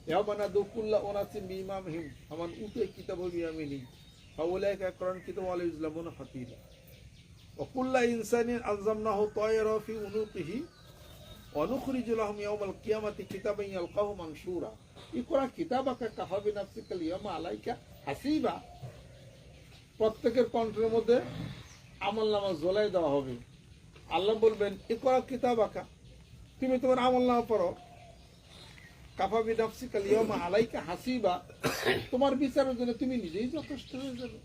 ইয়াওমা নাদু কুল্লা উনাসিম বিইমামিহিম ফামান উতিয়া কিতাবাহু বিয়ামিনিহি ফাউলাইকা ইয়াকরাউনা কিতাবাহুম ওয়া লা ইউযলামুনা ফাতিলা ওয়া কুল্লা ইনসানিন আলজামনাহু তায়রাহু ফি উনুকিহি ওয়া নুখরিজু লাহুম ইয়াওমাল কিয়ামাতি কিতাবান ইয়ালকাহু মানশুরা ইকরা কিতাবাকা কাফা বিনাফসিকা আল-ইয়াওমা আলাইকা হাসিবা। প্রত্যেকের কণ্ঠের মধ্যে আমলনামা ঝোলাই দেওয়া হবে। আল্লাহ বলবেন ইকরা কিতাবাকা, তুমি তোমার আমলনামা পড়ো, কাফা বিনাফসিকা আল-ইয়াওমা আলাইকা হাসিবা, তোমার বিচারের জন্য তুমি নিজেই যথেষ্ট হয়ে যাবে।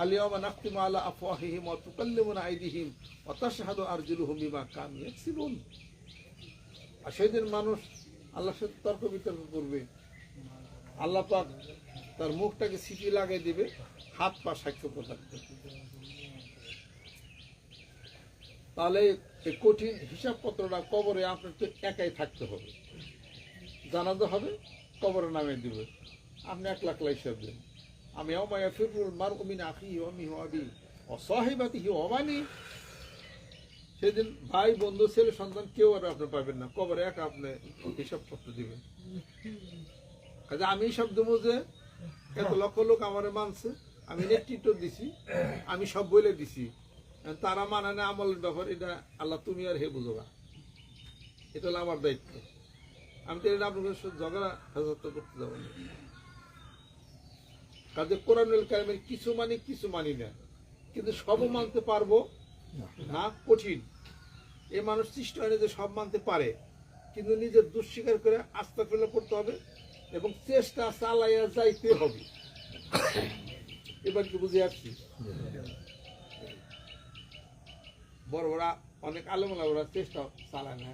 আল-ইয়াওমা নাখতিমু আলা আফওয়াহিহিম ওয়া তুকাল্লিমুনা আইদিহিম ওয়া তাশহাদু আরজুলুহুম বিমা কানু ইয়াকসিবুন। আর সেদিন মানুষ আল্লাহর সাথে তর্ক বিতর্ক করবে, আল্লাহ পাক তার মুখটাকে সিটি লাগিয়ে দিবে, হাত পা সাক্ষ্য প্রদান করবে। তাহলে এই কঠিন হিসাবপত্রটা কবরে আপনার তো একাই থাকতে হবে, জানাজা হবে, কবরে নামিয়ে দিবে, আপনি একলা একলা হিসাব দেন। আমি ইয়াওমা ইয়াফিরুল মারউ মিন আখিহি ওয়া মিন আবিহি ওয়া সাহিবাতিহি ওয়া বানিহি, সেদিন ভাই বন্ধু ছেলে সন্তান কেউ আর আপনি পাবেন না, কবরে একা আপনি হিসাবপত্র দিবেন। কাজে আমি সব দেবো যে এত লক্ষ লোক আমারে মানছে, আমি নেতৃত্ব দিছি, আমি সব বলে দিছি, তারা মানে না আমলের ব্যাপার, এটা আল্লাহ তুমি আর হে বুঝবা, এটা হলো আমার দায়িত্ব। আমি তো এটা আপনাদের ঝগড়া হাজার করতে যাবো না। কাজে কোরআনুল কারীমের কিছু মানি কিছু মানি না, কিন্তু সবও মানতে পারবো না, কঠিন। এই মানুষ সৃষ্টি হয় না যে সব মানতে পারে, কিন্তু নিজের দুঃস্বীকার করে আস্তাগফিরুল্লাহ পড়তে হবে এবং চেষ্টা চালাইয়া যাইতে হবে। এবার কি বুঝে আসছি? বড় বড় অনেক আলেমুলা ওরা চেষ্টা চালায় না,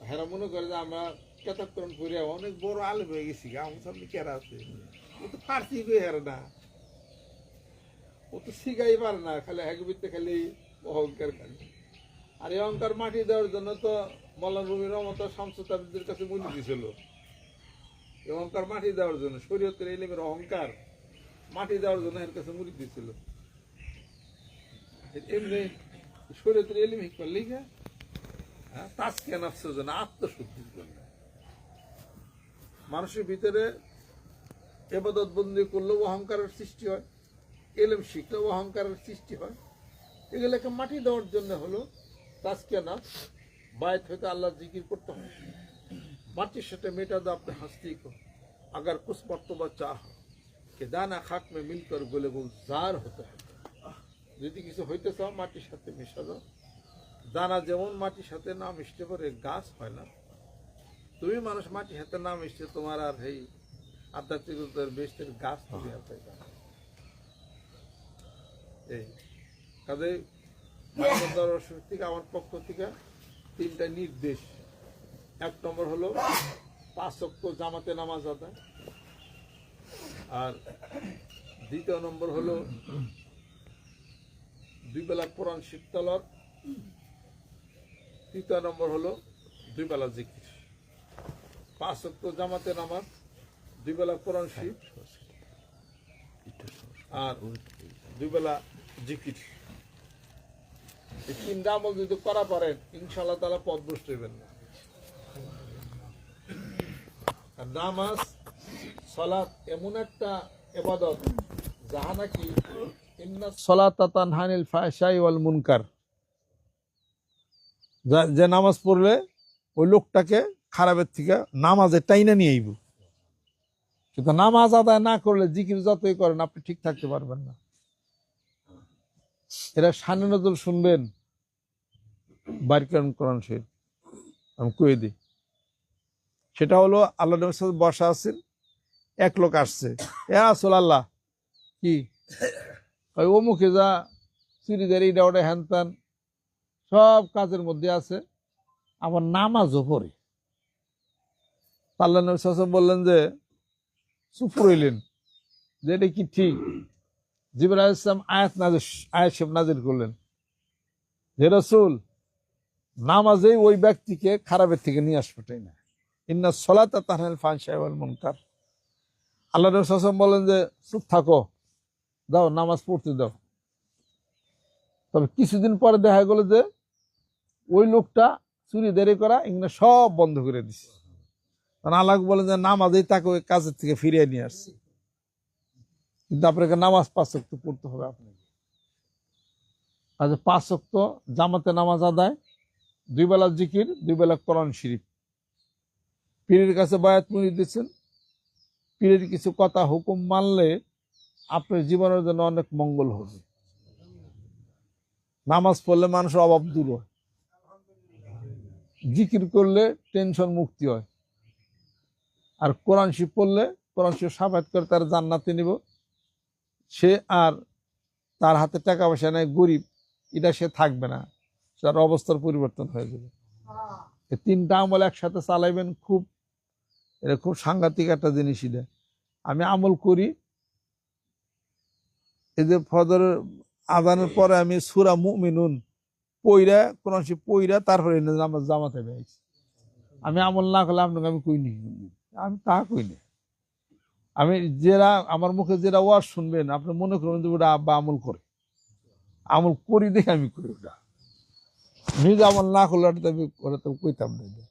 হেরা মনে করে যে আমরা কেতাবকরণ করে অনেক বড় আলেম হয়ে গেছি, আমার সামনে কেরা আছে, ও তো ফার্সি হেরা না, ও তো শিখাই পারে না, খালি হ্যাগবিতে খালি অহংকার খালি। আর এই অহংকার মাটি দেওয়ার জন্য তো মওলানা রুমি রহমত শামসুল তাবরিজের কাছে মুড়ি দিয়েছিল। এই অহংকার মাটি দেওয়ার জন্য, শরীয়তের ইলমের অহংকার মাটি দেওয়ার জন্য এর কাছে মুড়ি দিয়েছিল। এমনি শরীয়তের ইলম হিকমার লিখে তাজকিয়া নফসের জন্য, আত্মশুদ্ধির জন্য। মানুষের ভিতরে ইবাদত বন্দি করলেও অহংকারের সৃষ্টি হয়, ইলম শিখলেও অহংকারের সৃষ্টি হয়। এগুলোকে মাটি দেওয়ার জন্য হলো তাজকিয়া নফস, বায়ত হইতে আল্লাহ জিকির করতে হয়। মাটির সাথে মেটা দো আপনি হস্তি কো, अगर कुछ मर्तबा चाह कि दाना खाक में मिलकर गोले गुलजार होता है, যদি কিছু হইতে চাও মাটির সাথে মিশা দাও। দানা যেমন মাটির সাথে না মিশতে পারে গাছ হয় না, তুমি মানুষ মাটির সাথে না মিশতে তোমার আর এই আধ্যাত্মিকতার বেশের গাছ তৈরি হতে পারে। এই কাজে থেকে আমার পক্ষ থেকে 3টা নির্দেশ। 1 নম্বর হলো 5 ওয়াক্ত জামাতে নামাজ আদায়, আর 2 নম্বর হলো 2 বেলা কোরআন শরীফ তেলাওয়াত, 3 নম্বর হলো 2 বেলা জিকির। 5 ওয়াক্ত জামাতে নামাজ, 2 বেলা কোরআন শরীফ, আর 2 বেলা জিকির। এই 3টা আমল যদি করা পারেন ইনশাআল্লাহ তাআলা পথভ্রষ্ট হইবেন না। আর নামাজ সালাত এমন একটা ইবাদত যাহা নাকি ইন্না সালাতা তানহা আনিল ফাহশাই ওয়াল মুনকার, যে নামাজ পড়লে ওই লোকটাকে খারাপের থেকে নামাজে টাইনা নিয়ে আইব। কিন্তু নামাজ আদায় না করলে জিকির যতই করেন আপনি ঠিক থাকতে পারবেন না। এরা শানে নজরুল শুনবেন, বাইর কোরআন শরীফ আমি কয়ে দিই। সেটা হলো আল্লাহ নবীর সাথে বসা আছেন, এক লোক আসছে, এ রাসূলুল্লাহ কি ওই অমুকে যা চুরিদারি ডাউডে হ্যানত্যান সব কাজের মধ্যে আছে, আমার নামাজও পড়ে। আল্লাহ নবী সাল্লাল্লাহু আলাইহি ওয়াসাল্লাম বললেন যে চুপ রইলেন যে এটা কি ঠিক? জিবরাইল আলাইহিস সালাম আয়াত নাযিল করলেন, হে রাসূল, নামাজেই ওই ব্যক্তিকে খারাপের থেকে নিয়ে আসবেটাই না, ইন্না সালাতা তানহা আনিল ফাহশাই ওয়াল মুনকার। আল্লাহ নবী সাল্লাল্লাহু আলাইহি ওয়াসাল্লাম বলেন যে চুপ থাকো, দাও নামাজ পড়তে দাও। তবে কিছুদিন পরে দেখা গেল যে ওই লোকটা চুরি দেরি করা এগুলো সব বন্ধ করে দিছে। কারণ আল্লাহ বলেন যে নামাজেই তাকে ওই কাজের থেকে ফিরিয়ে নিয়ে আসছে, কিন্তু আপনাকে নামাজ 5 ওয়াক্ত পড়তে হবে আপনাকে। আজ 5 ওয়াক্ত জামাতে নামাজ আদায়, 2 বেলা জিকির, 2 বেলা কোরআন শরীফ, পীরের কাছে বায়াত মুড়ি দিচ্ছেন, পীরের কিছু কথা হুকুম মানলে আপনার জীবনের জন্য অনেক মঙ্গল হবে। নামাজ পড়লে মানুষের অভাব দূর হয়, জিকির করলে টেনশন মুক্তি হয়, আর কোরআন শরীফ পড়লে কোরআন শরীফ সাফায়াত করে তার জান্নাতে নিব, সে আর তার হাতে টাকা পয়সা নেই, গরিব, এটা সে থাকবে না, তার অবস্থার পরিবর্তন হয়ে যাবে। এই 3টা আমল একসাথে চালাইবেন, এটা খুব সাংঘাতিক একটা জিনিস। এটা আমি আমল করি, এই যে ফজরের আজানের পরে আমি সূরা মুমিনুন পইরা কোরআন শরীফ পইরা তারপরে নামাজ জামাতে বেরিয়েছি। আমি আমল না করলে আপনাকে আমি কইনি, আমি তা কইনি। আমি যারা আমার মুখে যেটা ওয়াজ শুনবেন আপনি মনে করবেন যে ওটা আব্বা আমল করে, আমল করি দেখে আমি করি, ওটা নিজে আমল না করলে ওটা তো কইতাম না।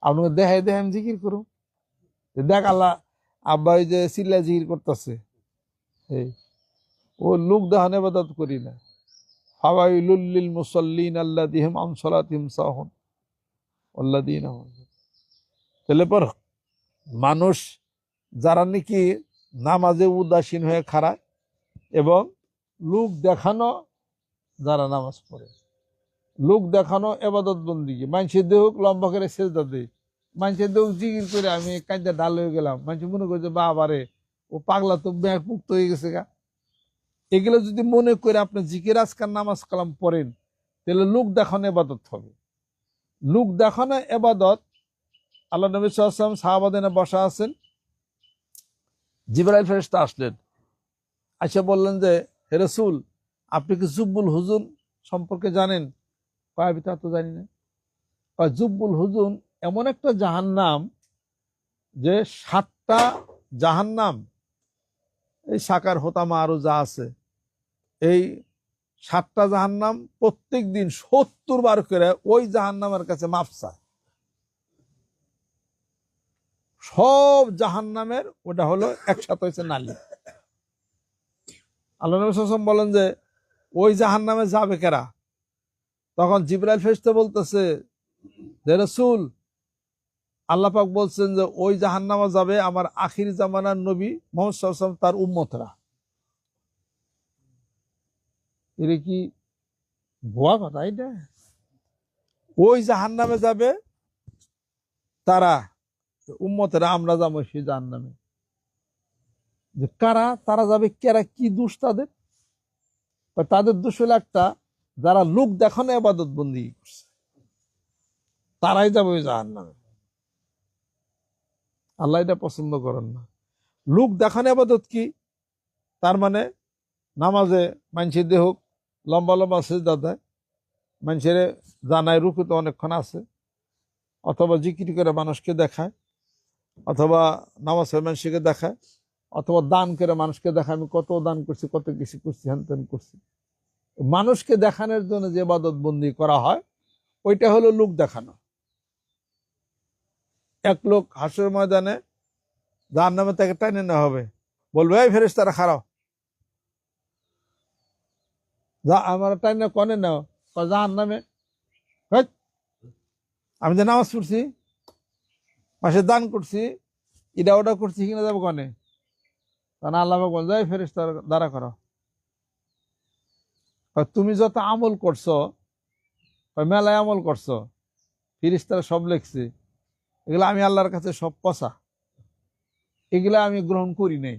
আপনাকে দেখাই দেখে আমি জিকির করুন, দেখ আল্লাহ আব্বা ওই যে চিল্লা জিকির করতেছে, ও লোক দেখানো ইবাদত করি না। ফাওয়াইলুল লিল মুসাল্লিন আল্লাযীহিম আন সালাতিহিম সাহুন আল্লাযীনা। তাহলে পর মানুষ যারা নাকি নামাজে উদাসীন হয়ে খাড়ায় এবং লোক দেখানো যারা নামাজ পড়ে, লোক দেখানো ইবাদত বন্দেগী, মানুষের দেহ লম্বা করে সেজদা দেয়, মানুষের দেহ জিকির করে আমি কাঁদা ঢাল হয়ে গেলাম, মানুষ মনে করছে বাবারে ও পাগলা তো মুক্ত হয়ে গেছে গা। এগুলো যদি মনে করে আপনি জিকির আজকার নামাজ কালাম পড়েন, তাহলে লোক দেখানো ইবাদত হবে। লোক দেখানো ইবাদত। আল্লাহ নবী সাল্লাল্লাহু আলাইহি ওয়াসাল্লাম সাহাবাদেরকে বসা আছেন, জিবরাইল ফেরেশতা আসলেন, আয়েশা বললেন যে হে রাসূল, আপনি কি জুব্বুল হুজুন সম্পর্কে জানেন? আমি তা তো জানি না। জুব্বুল হুজুন এমন একটা জাহান্নাম যে 7টা জাহান্নাম, এই সাকার হোতামা আরো যা আছে, এই 7টা জাহান্নাম প্রত্যেক দিন 70 বার করে ওই জাহান্নামের কাছে মাফ চায়। সব জাহান্নামের ওটা হলো একসাথে হয়েছে নালী। আল্লাহ নবী সাল্লাল্লাহু আলাইহি ওয়াসাল্লাম বলেন যে ওই জাহান্নামে যাবে কারা? তখন জিবরাইল ফেরেশতা বলতেছে যে রাসূল, আল্লাহ পাক বলছেন যে ওই জাহান্নামে যাবে আমার আখির জামানার নবী মুহাম্মদ সাল্লাল্লাহু আলাইহি ওয়াসাল্লাম তার উম্মতরা। এর কি ভুয়া কথা? এটা ওই জাহান্নামে যাবে তারা উম্মতেরা, আমরা যাবো সেই জাহান্নামে। যে কারা তারা যাবে, কারা কি দোষ তাদের? তাদের দোষ হলো একটা, যারা লোক দেখানো ইবাদত বন্দেগী করছে, তারাই যাবে ওই জাহান্নামে। আল্লাহ এটা পছন্দ করেন না। লোক দেখানো ইবাদত কি? তার মানে নামাজে মানুষের দেহ লম্বা লম্বা সিজদা দেয়, মানুষের জানায় রুকুতে অনেকক্ষণ আছে, অথবা জিকির করে মানুষকে দেখায়, অথবা নামাজ মানুষকে দেখায়, অথবা দান করে মানুষকে দেখায় আমি কত দান করছি, কত কিছু করছি, হ্যান ত্যান করছি। মানুষকে দেখানোর জন্য যে ইবাদত বন্দি করা হয় ওইটা হলো লোক দেখানো। এক লোক হাসরের ময়দানে জাহান্নামে তাকে টেনে নেওয়া হবে, বলবে এই ফেরেশতারা খারাপ, যা আমার টাইনে কনে নাও জাহান্নামে। আমি যে নামাজ পড়ছি, মাসে দান করছি, এটা ওটা করছি, কিনা যাবো কনে? কারণ আল্লাহ বল যায় ফেরেশতার দ্বারা করো। তুমি যত আমল করছো, মেলায় আমল করছো, ফেরেশতারা সব লিখছে, এগুলা আমি আল্লাহর কাছে সব পচা, এগুলা আমি গ্রহণ করি নাই।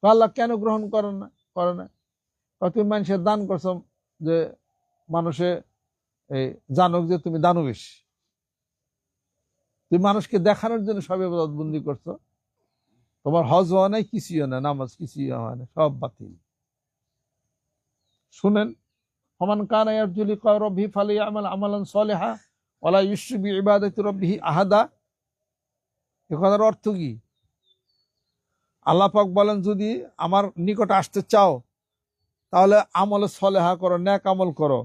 আল্লাহ কেন গ্রহণ করে না? তুমি মানুষের দান করছো যে মানুষে জানুক যে তুমি দানবেশ, তুমি মানুষকে দেখানোর জন্য সব ইবাদত বন্দি করছো, তোমার হজ হওয়া নাই, কিছুই হয় না, নামাজ কিছুই হয় না, সব বাতিল। শুনেন, ফামান কানা ইয়ারজু লিকা রাব্বিহি ফালইআমাল আমালান সালিহা ওয়ালা ইউশরিক বিইবাদাতি রাব্বিহি আহাদা। এই কথার অর্থ কি? আল্লাহ পাক বলেন, যদি আমার নিকট আসতে চাও তাহলে আমলে সলেহা করো, নেক আমল করো,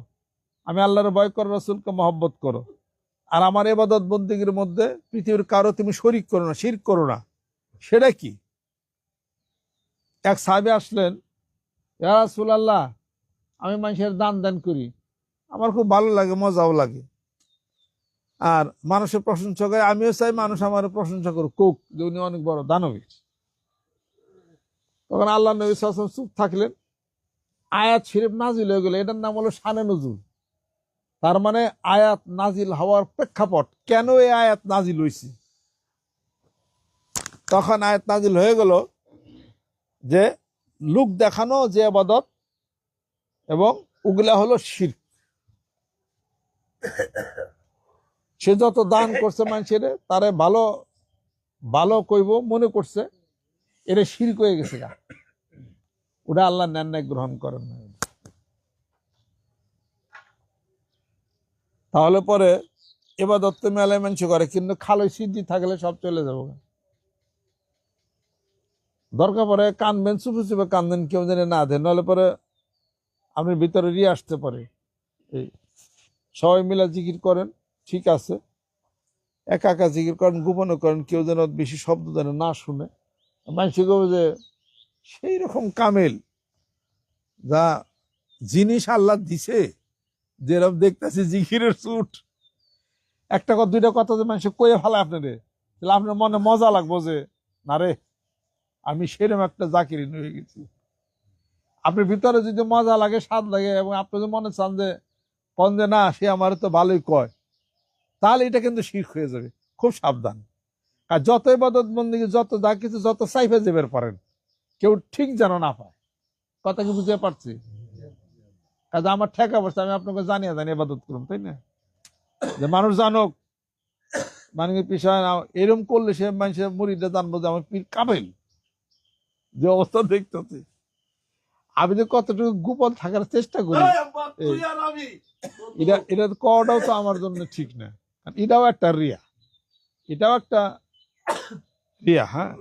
আমি আল্লাহর ভয় করো, রাসূলকে মহব্বত করো, আর আমার ইবাদত বন্দেগীর মধ্যে পৃথিবীর কারো তুমি শরিক করো না, শিরক করো না। সেটা কি? এক সাহাবী আসলেন, ইয়া রাসূলুল্লাহ, আমি মানুষের দান করি, আমার খুব ভালো লাগে, মজাও লাগে, আর মানুষের প্রশংসা করে, আমিও চাই মানুষ আমার প্রশংসা করুক, কোক যে উনি অনেক বড় দানবীর। তখন আল্লাহ নবী সাল্লাল্লাহু আলাইহি ওয়াসাল্লাম চুপ থাকলেন। আয়াত শরীফ নাজিল হয়ে গেল, এটার নাম হলো শানে নুজুল। তার মানে আয়াত নাজিল হওয়ার প্রেক্ষাপট, কেন এই আয়াত নাজিল হয়েছে। তখন আয়াত নাজিল হয়ে গেল যে লোক দেখানো যে ইবাদত, এবং ওগুলা হলো শিরক। সে যত দান করছে মানুষের, তারে ভালো ভালো কইব মনে করছে, এটা শিরক হয়ে গেছে গা, ওটা আল্লাহ ন্যায় গ্রহণ করেন না। তাহলে পরে ইবাদত তো মেলায় মানুষ করে, কিন্তু খালই সিদ্ধি থাকলে সব চলে যাবো। দরকার পরে কানবেন, চুপে চুপে কানবেন, কেউ যেন না দেন, নাহলে পরে আপনার ভিতরে রিয়ে আসতে পারে। এই সবাই মিলে জিকির করেন, ঠিক আছে, একা একা জিকির করেন, গোপনে করেন, কেউ যেন বেশি শব্দ যেন না শুনে। মানুষ কবে যে সেই রকম কামেল যা জিনিস আল্লাহ দিছে, যেরকম দেখতেছি জিকিরের চুট, একটা কথা দুইটা কথা যে মানুষ কয়ে ফেলে আপনারে, তাহলে আপনার মনে মজা লাগবো যে না রে, আমি সেরকম একটা জাকিরিন হয়ে গেছি। আপনার ভিতরে যদি মজা লাগে, স্বাদ লাগে, এবং আপনি যদি মনে চান যে কন যে না সে আমার তো ভালোই কয়, তাহলে এটা কিন্তু শিরক হয়ে যাবে। খুব সাবধান। আর যত ইবাদত বন্দেগী, যত যা কিছু, যত চাইফে যাবের পারেন, কেউ ঠিক যেন না পায়। কথা কি বুঝতে পারছি? কাজে আমার ঠেকা বসছে, আমি আপনাকে জানিয়ে ইবাদত করুন, তাই না? যে মানুষ জানুক, মানে পিছনে এরকম করলে সে মানুষের মুরিদরা জানবো যে আমার পীর কাবেল। যে অবস্থা দেখতেছে, আমি যে কতটুকু গোপন থাকার চেষ্টা করি, এটা করাটাও তো আমার জন্য ঠিক না। এটাও একটা রিয়া, এটাও একটা রিয়া। হ্যাঁ,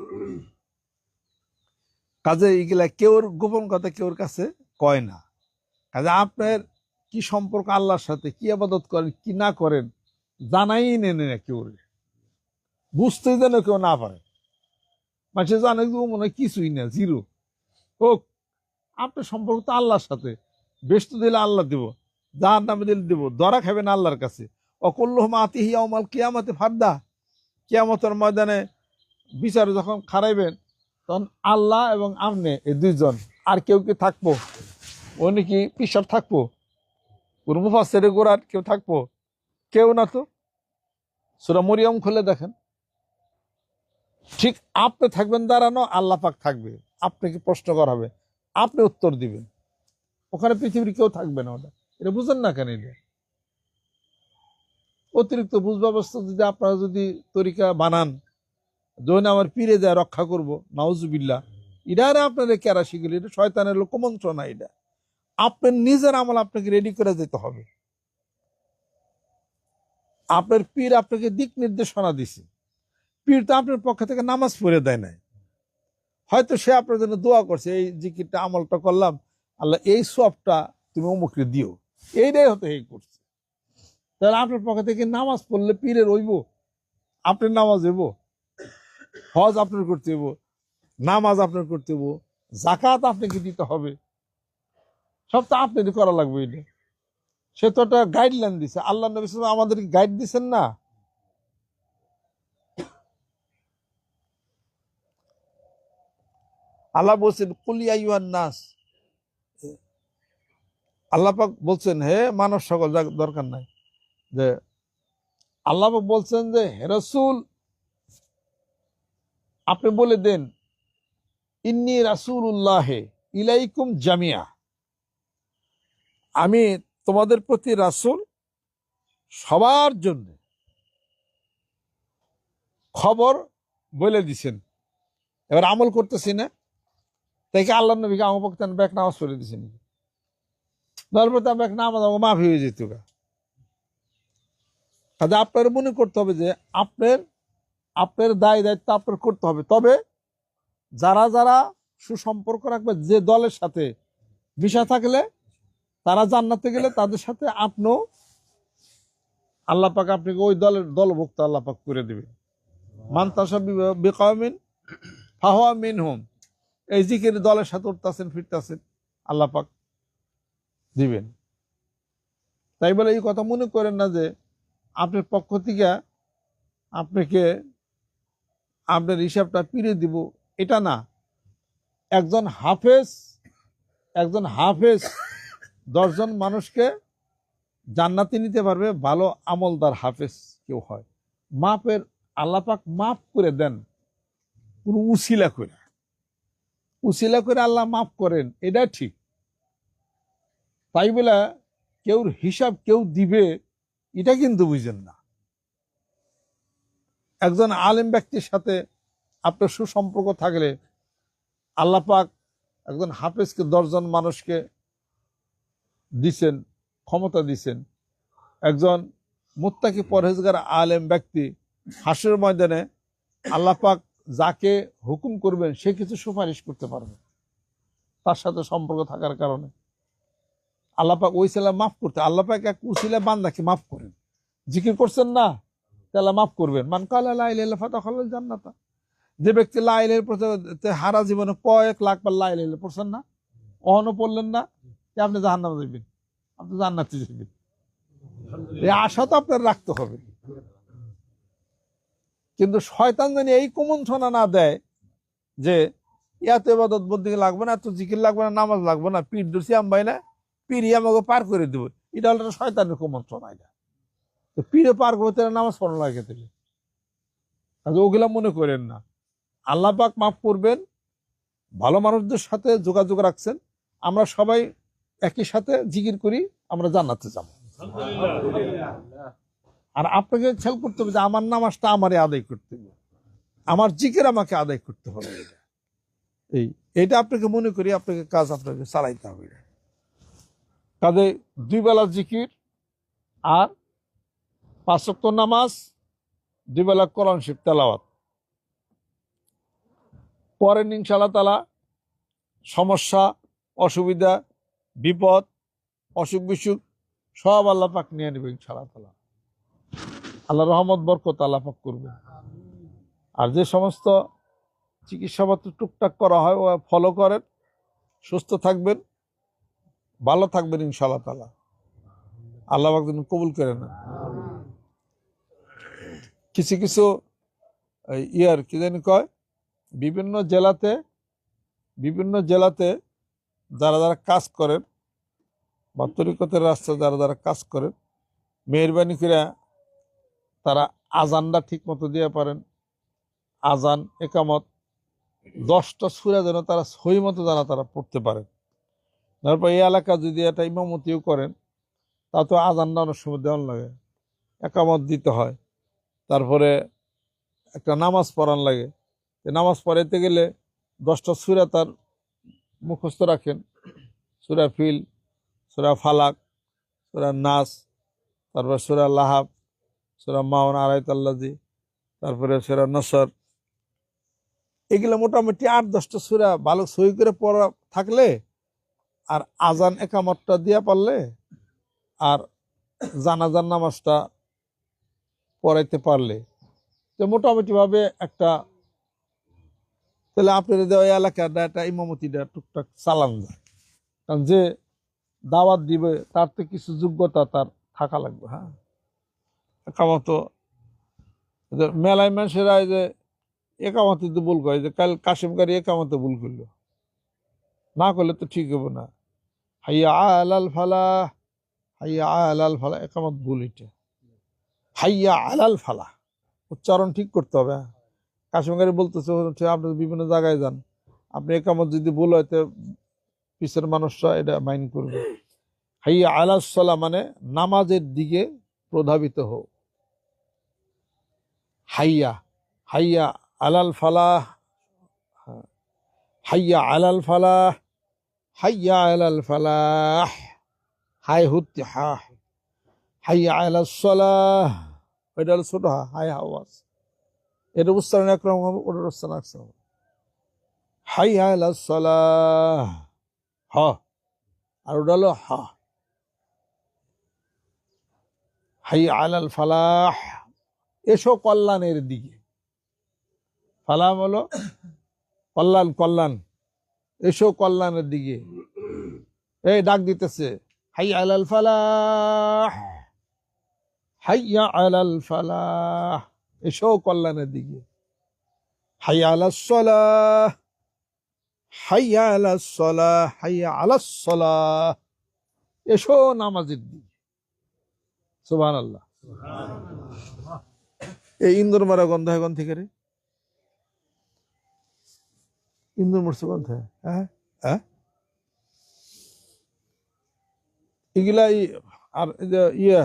কাজে এগুলা কেউর গোপন কথা কেউর কাছে কয় না। কাজে আপনার কি সম্পর্ক আল্লাহর সাথে, কি ইবাদত করেন কি না করেন, জানাই নেন না কেউ, বুঝতে যেন কেউ না পারে। মানুষ জানে মনে হয় কিছুই না, জিরো হোক। আপনার সম্পর্ক তো আল্লাহর সাথে, বেস্ত দিলে আল্লাহ দিব, যার নামে দিলে দিব, ধরা খাবেন আল্লাহর কাছে। অকল্লহ মাতিহি ইয়াউমাল কিয়ামতি ফারদা, কিয়ামতের ময়দানে বিচারে যখন খারাইবেন, তখন আল্লাহ এবং আপনি এই দুইজন, আর কেউ কি থাকবো? উনি কি পিসাব থাকবো? কোন মুফাসসিরে কোরআন কেউ থাকবো? কেউ না তো। সূরা মরিয়ম খুলে দেখেন, ঠিক আপনি থাকবেন দাঁড়ানো, আল্লাহ পাক থাকবে, আপনাকে প্রশ্ন করা হবে, আপনি উত্তর দিবেন। ওখানে পৃথিবীর কেউ থাকবে না। ওটা এটা বুঝেন না কেন? এটা অতিরিক্ত বুঝ ব্যবস্থা যদি আপনারা যদি তরিকা বানান, যখন আমার পীরে যায় রক্ষা করব, নাউজুবিল্লাহ, এটা আপনাদের কেরা শিখল, এটা শয়তানের লোকমন্ত্রণা। এটা আপনার নিজের আমল আপনাকে রেডি করে যেতে হবে। আপনার পীর আপনাকে দিক নির্দেশনা দিছে, পীর তো আপনার পক্ষ থেকে নামাজ পড়ে দেয় নাই, হয়তো সে আপনার জন্য দোয়া করছে, এই জিকিরটা আমলটা করলাম, আল্লাহ এই সবটা তুমি অমুককে দিও, এইটাই হয়তো এই করছে। তাহলে আপনার পক্ষ থেকে নামাজ পড়লে পীরের হইব? আপনার নামাজ হইব? হজ আপনার করতে হইব, নামাজ আপনার করতে হইব, জাকাত আপনাকে দিতে হবে, সব তো আপনারই করা লাগবে। এটা সে তো একটা গাইডলাইন দিছে, আল্লাহ নবী সাল্লাল্লাহু আলাইহি ওয়াসাল্লাম আমাদেরকে গাইড দিচ্ছেন না। আল্লাহ বলছেন কুল ইয়া আইয়ুহান নাস, আল্লাহ পাক বলছেন হে মানব সকল, দরকার নাই যে আল্লাহ পাক বলছেন যে হে রাসূল, আপনি বলে দেন ইন্নী রাসূলুল্লাহ ইলাইকুম জামিয়া, আমি তোমাদের প্রতি রাসূল, সবার জন্য খবর বলে দিছেন। এবার আমল করতেছি না, তাই কি আল্লাহ নবীকে আমার পক্ষে ব্যাক নামাজ পড়ে দিছেন? তারপর তো ব্যাক নামাজ আমার মাফি হয়ে যেত। কাজে আপনার মনে করতে হবে যে আপনার দায় দায়িত্ব আপনার করতে হবে। তবে যারা যারা সুসম্পর্ক রাখবে, যে দলের সাথে বিষয় থাকলে, তারা জান্নাতে গেলে তাদের সাথে আপনিও আল্লাহ পাক আপনাকে ওই দলের দলভুক্ত আল্লাহ পাক করে দিবে। মান তাশাব্বাহা বিকওমিন ফাহুয়া মিনহুম, এই জিকির দলের সাথে উঠতেছেন ফিরতেছেন আল্লাহ পাক দিবেন। তাই বলে এই কথা মনে করেন না যে আপনার পক্ষ থেকে আপনাকে আপনার হিসাবটা পিড়ে দিব, এটা না। একজন হাফেজ 10জন মানুষকে জান্নাতে নিতে পারবে, ভালো আমলদার হাফেজ কেউ হয়। মাপের আল্লাহ পাক মাফ করে দেন, কোনো উসিলা করে আল্লাহ মাফ করেন, এটা ঠিক। তাই বলে কেউর হিসাব কেউ দিবে এটা কিন্তু বুঝেন না। একজন আলেম ব্যক্তির সাথে আপনার সুসম্পর্ক থাকলে আল্লাহ পাক একজন হাফেজকে 10জন মানুষকে দিছেন, ক্ষমতা দিছেন। একজন মুত্তাকি পরহেজগার আলেম ব্যক্তি হাসরের ময়দানে আল্লাহ পাক যাকে হুকুম করবেন সে কিছু সুপারিশ করতে পারবে, তার সাথে সম্পর্ক থাকার কারণে। আল্লাহ পাক ওই ছেলে মাফ করতে, আল্লাহ পাক এক উসিলা বান্দাকে মাফ করেন। জিকির করছেন না, তাহলে মাফ করবেন। মান কালা লা ইলাহা ইল্লাল্লাহ ফাদাখালাল জান্নাতা, যে ব্যক্তি লা ইলাহা প্রতি হারা জীবনে কয়েক লাখ বার লা ইলাহা পড়ছেন না, অহনো পড়লেন না, আপনি জাহান্নামে যাবেন, আপনি জান্নাতে যাবেন। এই আশা তো আপনার রাখতে হবে। কিন্তু শয়তান জানি এই কুমন্ত্রণা না দেয় যে এত ইবাদত বন্দেগী লাগবে না, এত জিকির লাগবে না, নামাজ লাগবে না, পীর দর্শি আমবাই না, পীরই আমাকে পার করে দেবে, এটা হলো শয়তানের কুমন্ত্রণা। এটা তো পীরে পার করতে নামাজ পড়ানো লাগে তাহলে, ওগুলা মনে করেন না। আল্লাহ পাক মাফ করবেন, ভালো মানুষদের সাথে যোগাযোগ রাখছেন, আমরা সবাই একই সাথে জিকির করি, আমরা জান্নাতে যাব। আর আপনাকে খেয়াল করতে হবে যে আমার নামাজটা আমারে আদায় করতে হবে, আমার জিকির আমাকে আদায় করতে হবে। এইটা আপনাকে মনে করি আপনাকে কাজ আপনাকে চালাইতে হবে। কাজে 2 বেলা জিকির আর 5 ওয়াক্ত নামাজ, 2 বেলা কোরআন শরীফ তেলাওয়াত পরেন ইনশাআল্লাহ তাআলা। সমস্যা, অসুবিধা, বিপদ, অসুখ বিসুখ সব আল্লাহ পাক নিয়ে নেবে ইনশাআল্লাহ তাআলা। আল্লাহ রহমত বরকত আল্লাহ পাক করবে। আর যে সমস্ত চিকিৎসাপত্র টুকটাক করা হয় ও ফলো করেন, সুস্থ থাকবেন, ভালো থাকবেন ইনশাআল্লাহ তাআলা। আল্লাহ পাক যেন কবুল করে না। কিছু কিছু ইয়ার কি জানি কয়, বিভিন্ন জেলাতে যারা যারা কাজ করেন বা তরিকতের রাস্তায় যারা যারা কাজ করেন, মেহরবানি করে তারা আজানটা ঠিক মতো দিয়ে পারেন। আজান একামত 10টা সূরা যেন তারা সহি মতো জানা তারা পড়তে পারেন। তারপর এই এলাকা যদি একটা ইমামতিও করেন, তা তো আজানটা অনেক সময় দেওয়ান লাগে, একামত দিতে হয়, তারপরে একটা নামাজ পড়ান লাগে। নামাজ পড়াইতে গেলে 10টা সূরা তার মুখস্থ রাখেন, সূরা ফিল, সূরা ফালাক, সূরা নাস, তারপর সূরা লাহাব, সূরা মাউন আরাইতাল্লাযী, তারপরে সূরা নসর। এগুলো মোটামুটি 8-10টা সূরা ভালো সহি করে পড়া থাকলে আর আজান একামতটা দিয়া পারলে আর জানাজার নামাজটা পড়াইতে পারলে তো মোটামুটি ভাবে একটা, তাহলে আপনার ওই এলাকার একটা ইমামতিটা টুকটাক চালান যায়। কারণ যে দাওয়াত দিবে তার তো কিছু যোগ্যতা তার থাকা লাগবে। হ্যাঁ, একামত মেলায় মানুষেরা যে একামতে তো ভুল করে, যে কাল কাশিমকারী একামতে ভুল করলো, না করলে তো ঠিক হবে না। হাইয়া আলাল ফালাহ, হাইয়া আলাল ফালাহ, একামত ভুল। এটা হাইয়া আলাল ফালাহ উচ্চারণ ঠিক করতে হবে। কাশিমকারী বলতেছে আপনি বিভিন্ন জায়গায় যান, আপনি একামত যদি ভুল হয় তো পিছের মানুষরা এটা মাইন্ড করবে। হাইয়া আলাল সালাহ মানে নামাজের দিকে প্রধাবিত হোক। হাইয়া হাইয়া আলাল ফালাহ, হাইয়া আলাল ফালাহ, হাইয়া আলাল ফালাহ, হাই হুত্তি হা, হাইয়া আলাল সালাহ, ওইটা হলো ছোট হা, হাই আওয়াজ, এর উচ্চারণ একরকম হবে, ওটার উচ্চারণ একরকম হবে। হাইয়া আলাল সালাহ হ, আর ওটা হলো হা, হাইয়া আলাল ফালাহ, এসো কল্যাণের দিকে। ফালাহ হলো কল্যাণ, কল্যাণ, এসো কল্যাণের দিকে। এই ডাক দিতেছে, হাইয়া আলাল ফালাহ, হাইয়া আলাল ফালাহ, এসো কল্যাণের দিকে। হাইয়া আলাস সালাহ, হাইয়া আলাস সালাহ, হাইয়া আলাস সালাহ, এসো নামাজের দিকে। সুবহানাল্লাহ। এই ইন্দুর মারা গন্ধ এখন থেকে রে, ইন্দুর মরছে গন্ধ। হ্যাঁ হ্যাঁ, এগুলা আর ইয়া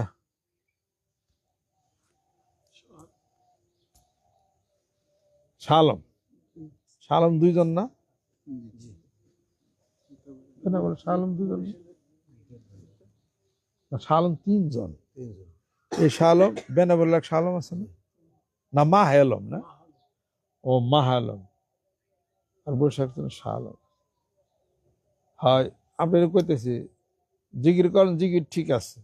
শালম, শালম দুইজন না? শালম দুইজন, শালম তিনজন। এই শালম বেনাবুল্লাহ শালম আছে না, না মাহালম না, ও মাহালম, আর বৈশাখ শালম। হয় আপনার কইতেছি জিকির করেন, জিকির ঠিক আছে,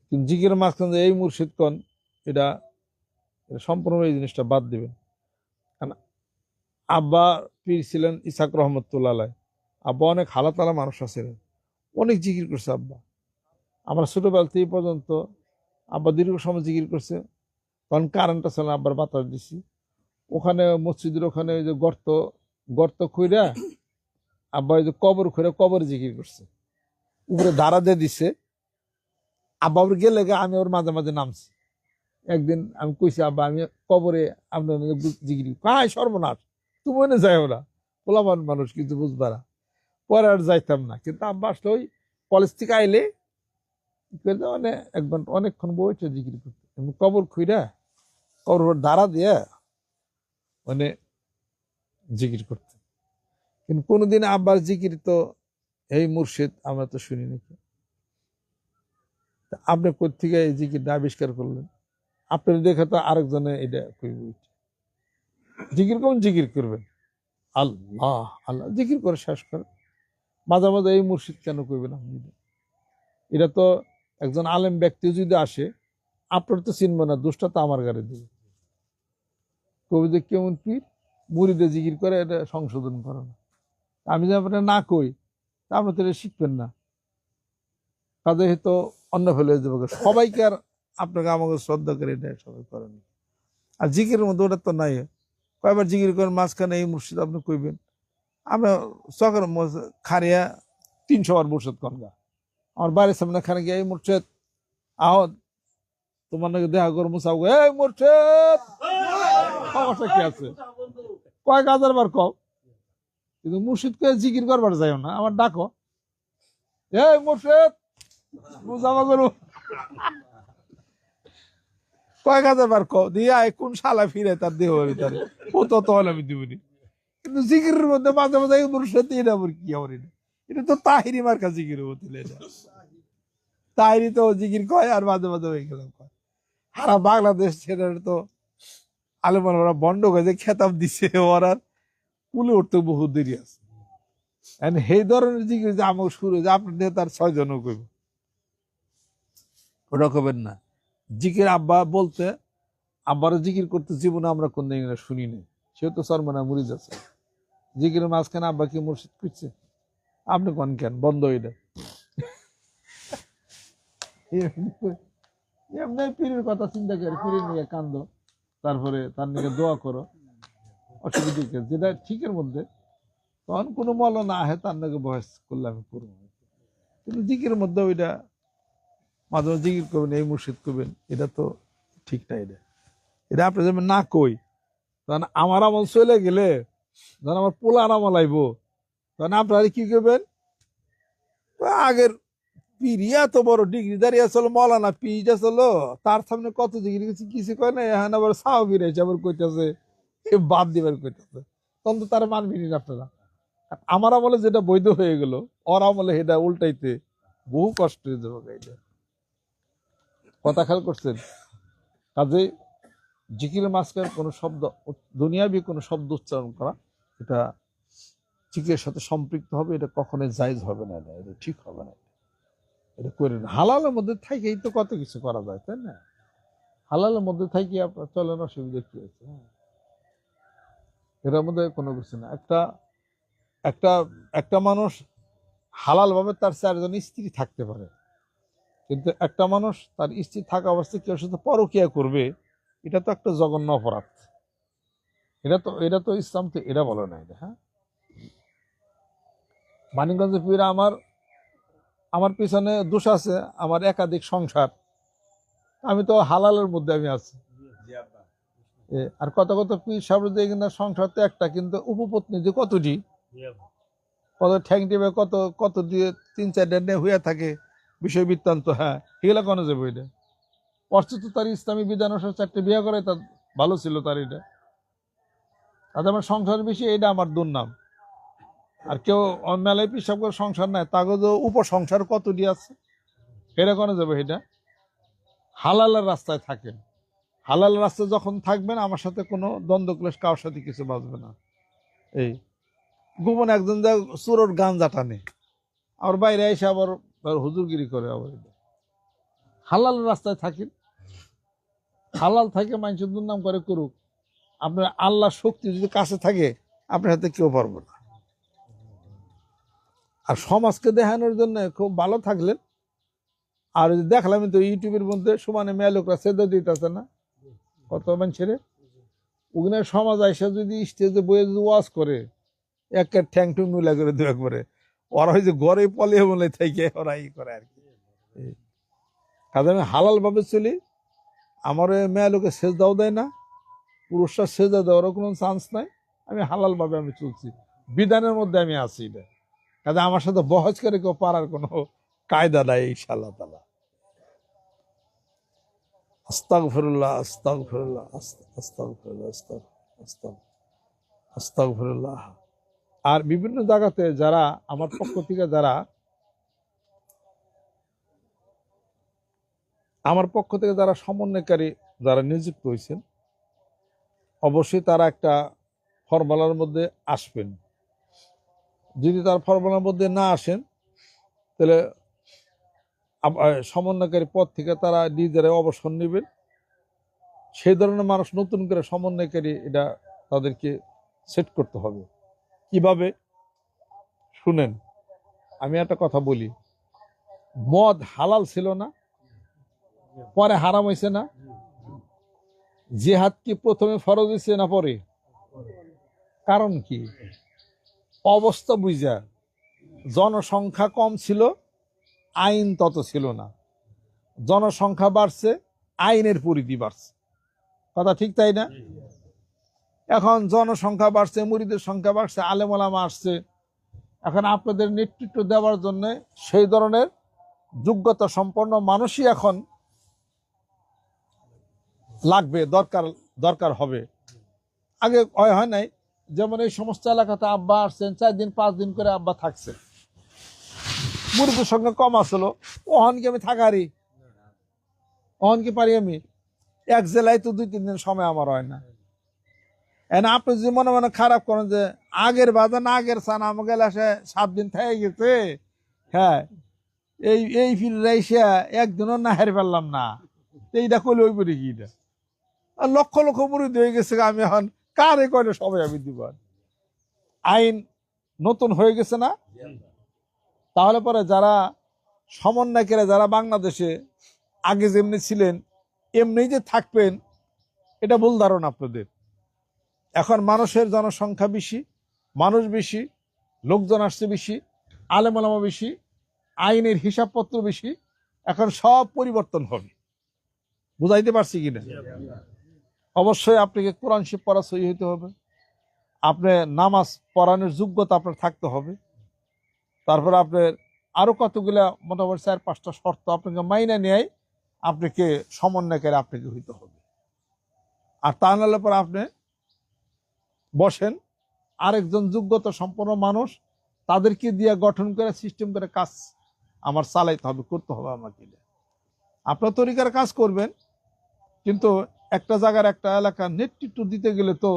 কিন্তু জিকির মাঝখানে এই মুর্শিদ কন, এটা সম্পূর্ণ এই জিনিসটা বাদ দিবেন। কারণ আব্বা পীর ছিলেন ইসাক রহমতুল্লাহ আলাইহ, আব্বা অনেক হালাতালা মানুষ আছিলেন, অনেক জিকির করছে আব্বা। আমরা ছোটবেলা থেকে পর্যন্ত আব্বা দীর্ঘ সময় জিকির করছে। তখন কারেন্ট আছে না, আব্বার বাতাস দিছি, ওখানে মসজিদের ওখানে ওই যে গর্ত, গর্ত খুঁড়া আব্বা ওই যে কবর খুঁড়ে কবর জিকির করছে, উপরে দাঁড়া দিয়ে দিছে। আব্বা ওর গেলে আমি ওর মাঝে মাঝে নামছি। একদিন আমি কইছি, আব্বা আমি কবরে আপনার জিকির, কাই সর্বনাশ, তুমি মনে যাইও না, পোলাপান মানুষ কিন্তু বুঝবারা। পরে আর যাইতাম না, কিন্তু আব্বা আসলে ওই কলেজ থেকে আইলে মানে একবার অনেকক্ষণ বইটা জিকির করতে, কবর খুঁড়া কবর দাঁড়া দিয়ে মানে জিকির করতে। কিন্তু কোনোদিন আব্বার জিকির তো এই মুর্শিদ আমরা তো শুনি নাকি। আপনি কোথেকে এই জিকিরটা আবিষ্কার করলেন? আপনার দেখে তো আরেকজনে এটা কইব, জিকির করুন, জিকির করবেন আল্লাহ আল্লাহ, জিকির করে শেষ করে মাঝে মাঝে এই মুর্শিদ কেন কইবেন আপনি? এটা তো একজন আলেম ব্যক্তি যদি আসে, আপনার তো চিনবো না, দোষটা তো আমার গাড়ি দিবে, কবি যে কেমন পীর মুরিদে জিকির করে, এটা সংশোধন করে না। আমি যে আপনার না কই, তা আপনি তো এটা শিখবেন না, কাজে হয়তো অন্য ফেলে যাবে। সবাইকে আর আপনাকে আমাকে শ্রদ্ধা করে এটা সবাই করেন। আর জিকিরের মধ্যে ওটা তো নাই, কয়বার জিকির করেন মাঝখানে এই মুর্শিদ আপনি কইবেন। আমরা চকের খারিয়া 300 বার মুর্শিদ কনগা, আমার বাড়ির সামনে খানে গিয়ে এই মুর্শিদ আহ তোমার নাকি দেখা করবো, চাও এই মুর্শিদ সমস্যা কি আছে, কয়েক হাজার বার কও, কিন্তু মুর্শিদ কে জিকির করবার যাইও না, আমার ডাকো এই মুর্শিদ বুঝাবা করবো, কয়েক হাজার বার কও দিয়া কোন শালা ফিরে তার দেহ ভিতরে ও তত হলে আমি দিবনি। কিন্তু জিকিরের মধ্যে মাঝে মাঝে মুর্শিদ এটা আবার কি আমার, এটা তো তাহিরি মার্কা জিকির হতে, তাহিরি তো জিকির কয় আর মাঝে মাঝে হয়ে গেলাম কয়। সারা বাংলাদেশ সেটা তো আলেমান ওরা বন্ড গেছে খেতাব দিছে, ওরা কুলে উঠতে বহু দেরি আছে। সেই ধরনের জিকির যে আমাকে শুরু হয়েছে, আপনার দেহে তার 6 জনও কইব, ওটা কবেন না। জিকির আব্বা বলতে, আব্বারও জিকির করতে জীবনে আমরা কোনদিন শুনি নাই, সেও তো সরমানা মুরিদ আছে। জিকিরের মাঝখানে আব্বা কি মুর্শিদ করছে? আপনি কোন কেন বন্ধ হইলে এমনি পীরের কথা চিন্তা করে পীরের নিয়ে কান্দো, তারপরে তার নিয়ে দোয়া করো, অসুবিধা যেটা ঠিকের মধ্যে, তখন কোনো মল না আহে তার নাকি বয়স করলে আমি করবো। কিন্তু জিকির মধ্যে ওইটা মাঝে মাঝে জিকির করবেন, এই মুর্শিদ করবেন, এটা তো ঠিক না। এটা এটা আপনি যেমন না কই, তখন আমার আমল চলে গেলে, যখন আমার পোলার আমল আইব, তখন আপনারা কি করবেন? আগের পিরিয়া তো বড় ডিগ্রি দাঁড়িয়ে আসলো, মলানা পিজ আসলো, তার সামনে কত ডিগ্রি কিছু কয় না, এখন আবার সাও ফিরেছে, আবার কইতেছে বাদ দিবার কইতেছে, তখন তো তারা মানবিনি আপনারা। আমার আমলে যেটা বৈধ হয়ে গেল, ওর আমলে সেটা উল্টাইতে বহু কষ্ট হয়ে যাবে। এটা কথা খেয়াল করছেন? কাজে জিকিরের মাঝখানে কোনো শব্দ, দুনিয়াবি কোনো শব্দ উচ্চারণ করা, এটা জিকিরের সাথে সম্পৃক্ত হবে, এটা কখনোই জায়েজ হবে না, এটা ঠিক হবে না। এটা করেন। হালালের মধ্যে থাকেই তো কত কিছু করা যায়, তাই না? হালালের মধ্যে থাকি আপনার চলেন, অসুবিধা কি আছে? এটার মধ্যে কোনো কিছু না। একটা একটা একটা মানুষ হালাল ভাবে তার 4 জন স্ত্রী থাকতে পারে, কিন্তু একটা মানুষ তার স্ত্রী থাকা অবস্থায় কেউ সাথে পরকিয়া করবে, এটা তো একটা জঘন্য অপরাধ। এটা তো ইসলাম তো এটা বলে না। এটা, হ্যাঁ, মানিকগঞ্জে পীর আমার পিছনে দোষ আছে, আমার একাধিক সংসার, আমি তো হালালের মধ্যে আমি আছি। আর কত কত পীর সাহেব দিয়ে কিনা সংসার তো একটা, কিন্তু উপপত্নী যে কতটি, কত ঠ্যাং টিপে কত কত দিয়ে 3-4 দিন হইয়া থাকে বিষয় বৃত্তান্ত। হ্যাঁ, এগুলা কোনো যাবে? এটা অর্থ তার ইসলামী বিধান অনুসারে 4টে বিয়ে করে তার ভালো ছিল তার। এটা তাদের আমার সংসার বেশি, এটা আমার দুর্নাম। আর কেউ মেলায় পিসাব করে সংসার নাই, তাকে তো উপসংসার কতটি আছে, এটা কোনো যাবে? এটা হালালের রাস্তায় থাকেন। হালাল রাস্তায় যখন থাকবেন, আমার সাথে কোনো দ্বন্দ্ব ক্লেশ কারোর সাথে কিছু বাঁচবে না। এই গোপন একজন যা চোরর গাঞ্জা টানে, আর বাইরে এসে আবার হুজুরগিরি করে। আবার হালাল রাস্তায় থাকেন, হালাল থাকে মানুষের দুর্নাম করে করুক, আপনার আল্লাহ শক্তি যদি কাছে থাকে আপনার হাতে কেউ পারবে না। আর সমাজকে দেখানোর জন্য খুব ভালো থাকলেন। আর যদি দেখলাম তো ইউটিউবের মধ্যে সমানে মেয়ে লোকরা সেদা দিতেছে না কত মানুষের, ওখানে সমাজ আইসা যদি স্টেজে বইয়ে যদি ওয়াজ করে, এক ঠ্যাং টুং নুলা করে দু একবারে, ওরা হয়েছে ঘরে পলিয়ে বলে থেকে ওরা ই করে আর কি। কাজে আমি হালাল ভাবে চলি, আমার মেয়ে লোকে সেজদাও দেয় না, পুরুষরা সেজদা দেওয়ারও কোনো চান্স নাই। আমি হালাল ভাবে আমি চলছি, বিধানের মধ্যে আমি আছি। এটা কাজে আমার সাথে বহজ করে কেউ পারার কোনো কায়দা নাই ইনশাআল্লাহ তাআলা। আস্তাগফিরুল্লাহ, আস্তাগফিরুল্লাহ, আস্তাগফিরুল্লাহ, আস্তাগফিরুল্লাহ। আর বিভিন্ন জায়গাতে যারা আমার পক্ষ থেকে যারা সমন্বয়কারী যারা নিযুক্ত হয়েছেন, অবশ্যই তারা একটা ফর্মুলার মধ্যে আসবেন। যদি তার ফর্মুলার মধ্যে না আসেন, তাহলে সমন্বয়কারী পদ থেকে তারা নিজেরা অবসর নেবেন। সেই ধরনের মানুষ নতুন করে সমন্বয়কারী এটা তাদেরকে সেট করতে হবে। কিভাবে শুনেন, আমি একটা কথা বলি, মদ হালাল ছিল না, পরে হারাম হয়েছে না? জিহাদ কি প্রথমে ফরজ হয়েছে না পরে? কারণ কি? অবস্থা বুঝা, জনসংখ্যা কম ছিল, আইন তত ছিল না। জনসংখ্যা বাড়ছে, আইনের পরিধি বাড়ছে। কথা ঠিক তাই না? এখন জনসংখ্যা বাড়ছে, মুরিদের সংখ্যা বাড়ছে, আলেম ওলামা আসছে। এখন আপনাদের নেতৃত্ব দেওয়ার জন্য সেই ধরনের যোগ্যতা সম্পন্ন মানুষই এখন লাগবে, দরকার হবে। আগে হয় নাই, যেমন এই সমস্ত এলাকাতে আব্বা আসছেন, 4 দিন 5 দিন করে আব্বা থাকছে, মুরিদের সংখ্যা কম আসলো, ওহন কি আমি থাকারি? ওহন কি পারি আমি? এক জেলায় তো 2-3 দিন সময় আমার হয় না। আপনি যদি মনে মনে খারাপ করেন যে আগের বাজার না আগের চান আমাকে এসে 7 দিন থেকে গেছে, হ্যাঁ, এই ফিরে এসে একদিনও না হারি পারলাম না, এইটা করলে ওই পরে কি? এটা আর লক্ষ লক্ষ মুরিদ হয়ে গেছে, আমি এখন কারে করে সবাই আমি দিব। আইন নতুন হয়ে গেছে না? তাহলে পরে যারা সমন্বয়কারী, যারা বাংলাদেশে আগে যেমনি ছিলেন এমনি যে থাকবেন, এটা ভুল ধারণা আপনাদের। এখন মানুষের জনসংখ্যা বেশি, মানুষ বেশি, লোকজন আসছে বেশি, আলেম ওলামা বেশি, আইনের হিসাবপত্র বেশি। এখন সব পরিবর্তন হবে। বুঝাইতে পারছি কিনা? অবশ্যই আপনাকে কোরআন শিব পড়া সহি হইতে হবে, আপনি নামাজ পড়ানোর যোগ্যতা আপনার থাকতে হবে, তারপরে আপনার আরো কতগুলা মোটামুটি 4-5টা শর্ত আপনাকে মাইনে নেয় আপনাকে সমন্বয়কারী আপনাকে হইতে হবে। আর তা নাহলে পরে আপনি বসেন, আরেকজন যোগ্যতা সম্পন্ন মানুষ তাদেরকে দিয়ে গঠন করে সিস্টেম করে কাজ আমার চালাইতে হবে, করতে হবে আমাকে। আপনার তরিকার কাজ করবেন, কিন্তু একটা জায়গার একটা এলাকার নেতৃত্ব দিতে গেলে তো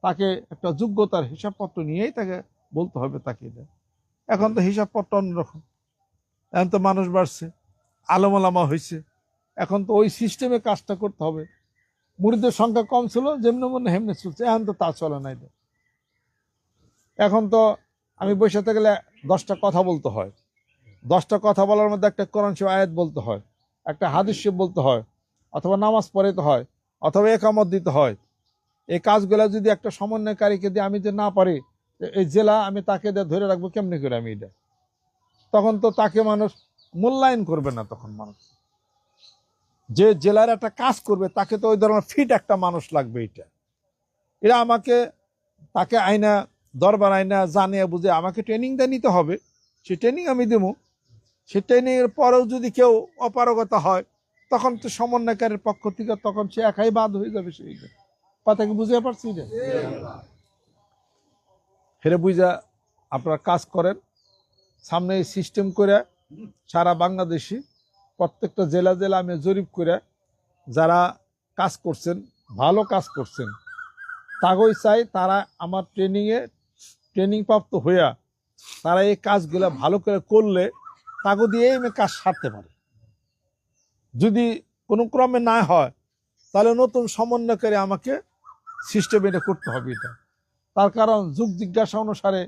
তাকে একটা যোগ্যতার হিসাবপত্র নিয়েই তাকে বলতে হবে তাকে। এখন তো হিসাবপত্র অন্যরকম। এখন তো মানুষ বাড়ছে, আলেম-ওলামা হয়েছে, এখন তো ওই সিস্টেমে কাজটা করতে হবে। মুরিদের সংখ্যা কম ছিল, যেমনি মনে হেমনে চলছে, এখন তো তা চলে নাই। এখন তো আমি বসে থাকতে গেলে 10টা কথা বলতে হয়, 10টা কথা বলার মধ্যে একটা কোরআন শরীফ আয়াত বলতে হয়, একটা হাদিস শরীফ বলতে হয়, অথবা নামাজ পড়াইতে হয়, অথবা একামত দিতে হয়। এই কাজগুলা যদি একটা সমন্বয়কারীকে দিয়ে আমি যে না পারি, এই জেলা আমি তাকে দিয়ে ধরে রাখবো কেমনি করে আমি এটা, তখন তো তাকে মানুষ মূল্যায়ন করবে না। তখন মানুষ যে জেলার একটা কাজ করবে তাকে তো ওই ধরনের ফিট একটা মানুষ লাগবে। এটা আমাকে তাকে আইনা দরবার আইনা জানিয়ে বুঝে আমাকে ট্রেনিংটা নিতে হবে, সেই ট্রেনিং আমি দেবো। সেই ট্রেনিং এর পরেও যদি কেউ অপারগতা হয়, তখন তো সমন্বয়কারীর পক্ষ থেকে তখন সে একাই বাদ হয়ে যাবে। সেইটা কথা কি বুঝতে পারছি? হেরে বুঝা আপনারা কাজ করেন, সামনে এই সিস্টেম করে সারা বাংলাদেশি প্রত্যেকটা জেলা জেলা আমি জরিপ করে যারা কাজ করছেন, ভালো কাজ করছেন, তাগই চাই তারা আমার ট্রেনিং প্রাপ্ত হইয়া তারা এই কাজগুলো ভালো করে করলে তাগো দিয়েই আমি কাজ সারতে পারি। যদি কোনো ক্রমে না হয়, তাহলে নতুন সমন্বয়কারী আমাকে সিস্টেম এটা করতে হবে। এটা তার কারণ যুগ জিজ্ঞাসা অনুসারে,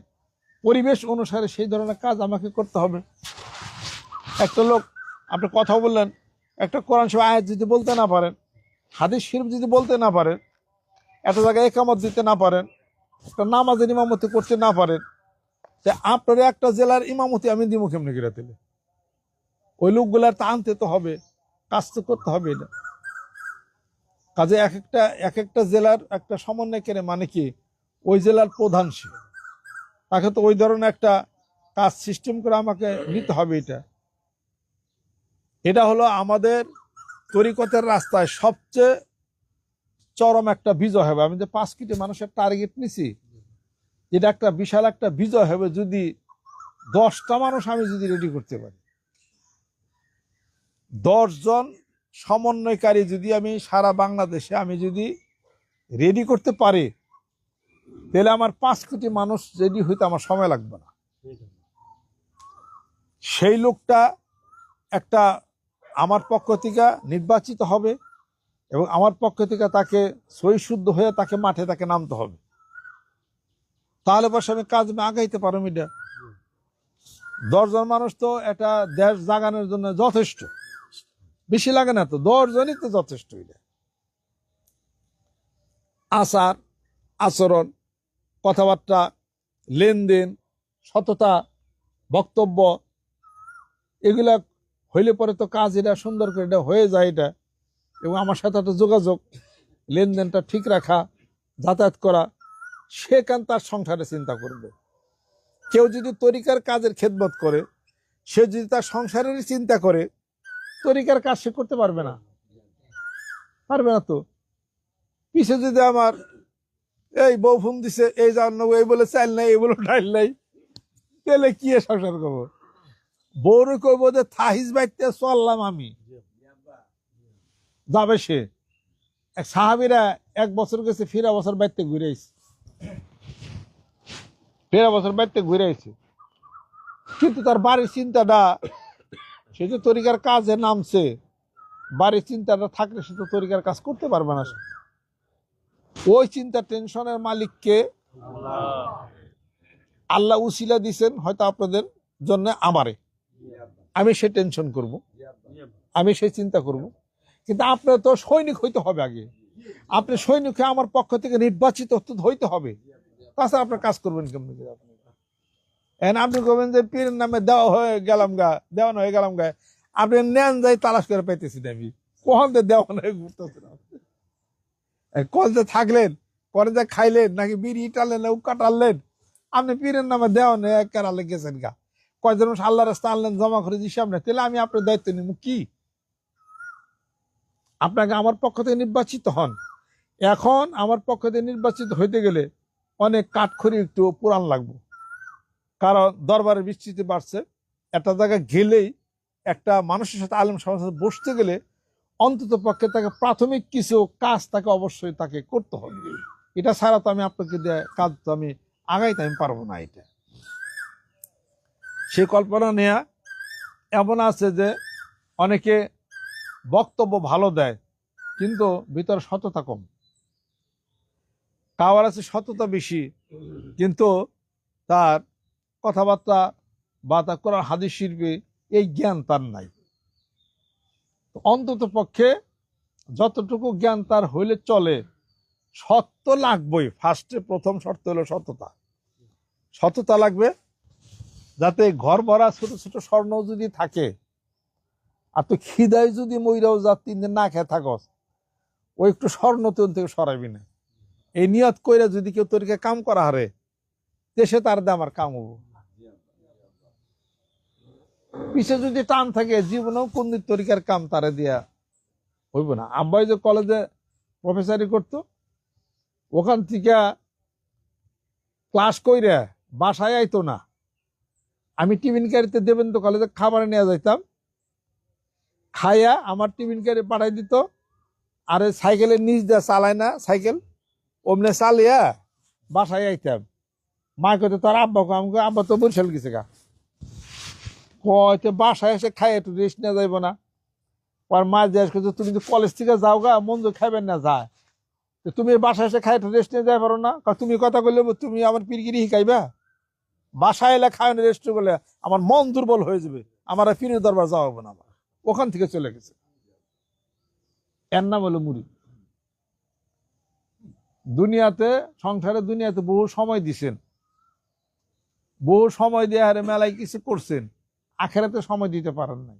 পরিবেশ অনুসারে সেই ধরনের কাজ আমাকে করতে হবে। একটা লোক আপনি কথা বললেন, একটা কোরআন শরীফ আয়াত যদি বলতে না পারেন, হাদিস শরীফ যদি বলতে না পারেন, একটা জায়গায় একামত দিতে না পারেন, একটা নামাজের ইমামতি করতে না পারেন, আপনার একটা জেলার ইমামতি আমি দিব কেমনি করে দিলে? ওই লোকগুলার তা আনতে তো হবে, কাজ তো করতে হবে। এটা কাজে এক একটা জেলার একটা সমন্বয়কারী মানে কি ওই জেলার প্রধান, সে তাকে তো ওই ধরনের একটা কাজ সিস্টেম করে আমাকে নিতে হবে। এটা হলো আমাদের তরিকতের রাস্তায় সবচেয়ে চরম একটা বিজয় হবে। আমি যে 5 কোটি মানুষের টার্গেট নিছি, এটা একটা বিশাল একটা বিজয় হবে যদি 10টা মানুষ আমি যদি রেডি করতে পারি। 10 জন সমন্বয়কারী যদি আমি সারা বাংলাদেশে আমি যদি রেডি করতে পারি, তাহলে আমার 5 কোটি মানুষ রেডি হইতে আমার সময় লাগবে না। সেই লোকটা একটা আমার পক্ষ থেকে নির্বাচিত হবে এবং আমার পক্ষ থেকে তাকে সই শুদ্ধ হয়ে তাকে মাঠে তাকে নামতে হবে। তাহলে বসে আমি কাজ আগাইতে পারো। মিডিয়া 10 জন মানুষ তো এটা দেশ জাগানোর জন্য যথেষ্ট, বেশি লাগে না তো, 10 জনই তো যথেষ্ট। আচার আচরণ, কথাবার্তা, লেনদেন, সততা, বক্তব্য, এগুলা হইলে পরে তো কাজ এটা সুন্দর করে এটা হয়ে যায়। এটা এবং আমার সাথে একটা যোগাযোগ, লেনদেনটা ঠিক রাখা, যাতায়াত করা, সেখান তার সংসারে চিন্তা করবে। কেউ যদি তরিকার কাজের খেদমত করে, সে যদি তার সংসারেরই চিন্তা করে, তরিকার কাজ সে করতে পারবে না। তো পিছে যদি আমার এই বউ ফোন দিছে, এই জানো এই বলে চাইল নাই, এই বলে ডাইল নাই, তাহলে কি সংসার করবো? বউরে কইব যে থাহিজ বাইতে চললাম আমি, যাবে সে। এক সাহাবীরা 1 বছর গেছে, ফেরা বছর বাইতে ঘুরে আইছে, কিন্তু তার বাড়ির চিন্তাটা, সে যে তরিকার কাজে নামছে, বাড়ির চিন্তাটা থাকলে সে তো তরিকার কাজ করতে পারবে না। ওই চিন্তা টেনশনের মালিককে আল্লাহ উসিলা দিছেন হয়তো আপনাদের জন্য আমারে, আমি সে টেনশন করব, আমি সেই চিন্তা করব। কিন্তু আপনার তো সৈনিক হইতে হবে আগে, আপনি সৈনিক হয়ে আমার পক্ষ থেকে নির্বাচিত হইতে হবে, তাছাড়া আপনার কাজ করবেন কেমন? আপনি করবেন যে পীরের নামে দেওয়া হয়ে গেলাম গা, দেওয়ানো হয়ে গেলাম গা, আপনি নেন যাই তালাশ করে পাইতেছি না আমি, কখন দেওয়ানো হয়ে ঘুরতেছে না। কলতে থাকলেন, পরে যা খাইলেন নাকি বিড়ি টানলেন, উক্কা টানলেন, আপনি পীরের নামে দেওয়ানো কেরালে গেছেন গা, কয়জন আল্লাহ রাস্তা আনলেন জমা করে দিছি আপনি, তাহলে আমি আপনার দায়িত্ব নিব কি? আপনাকে আমার পক্ষ থেকে নির্বাচিত হন। এখন আমার পক্ষ থেকে নির্বাচিত হইতে গেলে অনেক কাঠখড়ি একটু পুরান লাগবে, কারণ দরবারের বিস্তৃতি বাড়ছে। একটা জায়গায় গেলেই একটা মানুষের সাথে আলেম সমাজের সাথে বসতে গেলে অন্তত পক্ষে তাকে প্রাথমিক কিছু কাজ তাকে অবশ্যই তাকে করতে হবে। এটা ছাড়া তো আমি আপনাকে কাজ তো আমি আগাইতে আমি পারবো না। এটা সেই কল্পনা নেয়া এমন আছে যে অনেকে বক্তব্য ভালো দেয় কিন্তু ভিতরে সততা কম। কাবার আছে সততা বেশি কিন্তু তার কথাবার্তা বা তার কোরআন হাদিস শিল্পী এই জ্ঞান তার নাই। অন্তত পক্ষে যতটুকু জ্ঞান তার হইলে চলে, সত্য লাগবেই। ফার্স্টে প্রথম শর্ত হলো সততা। সততা লাগবে, যাতে ঘর ভরা ছোট ছোট স্বর্ণ যদি থাকে আর তো খিদায় যদি মইরাও যা 3 দিন না খেয়ে থাকস, ওই একটু স্বর্ণ তোর থেকে সরাবি না। এই নিয়ত কইরা যদি কেউ তোরকে কাম করা হারে দেশে তার দিয়ে আমার কাম হবো। পিছে যদি টান থাকে জীবনেও কোন তরিকার কাম তারে দিয়া হইব না। আব্বাই যে কলেজে প্রফেসরি করতো, ওখান থেকে ক্লাস কইরা বাসায় আইতো না, আমি টিফিন ক্যারিতে দেবেন তো কলেজে খাবার নিয়ে যাইতাম, খাইয়া আমার টিফিন ক্যারি পাঠাই দিত। আর সাইকেলের নিচ দিয়ে চালায় না সাইকেল, অমনে চালিয়া বাসায় আইতাম। মা কইতে তোর আব্বাকে, আমাকে আব্বা তো বরিশাল গেছে গা, কয়তে বাসায় এসে খাই একটু রেস্ট নিয়ে যাইব না। আর মা জিজ্ঞেস করছে তুমি তো কলেজ থেকে যাও গা, মন খাইবেন না যায়, তুমি বাসায় এসে খাই একটু রেস্ট নিয়ে যাই পারো না? তুমি কথা কইলে তুমি আমার পিরগিরি শিখাইবা? বাসায় এলে খায় না রেস্ট করলে আমার মন দুর্বল হয়ে যাবে, আমার আর পীরের দরবার যাওয়া হবে না। আমার ওখান থেকে চলে গেছে। এর নাম হলো মুরিদ। দুনিয়াতে, সংসারে দুনিয়াতে বহু সময় দিছেন, বহু সময় দিয়ে হারে মেলায় কিছু করছেন, আখেরাতে সময় দিতে পারেন নাই।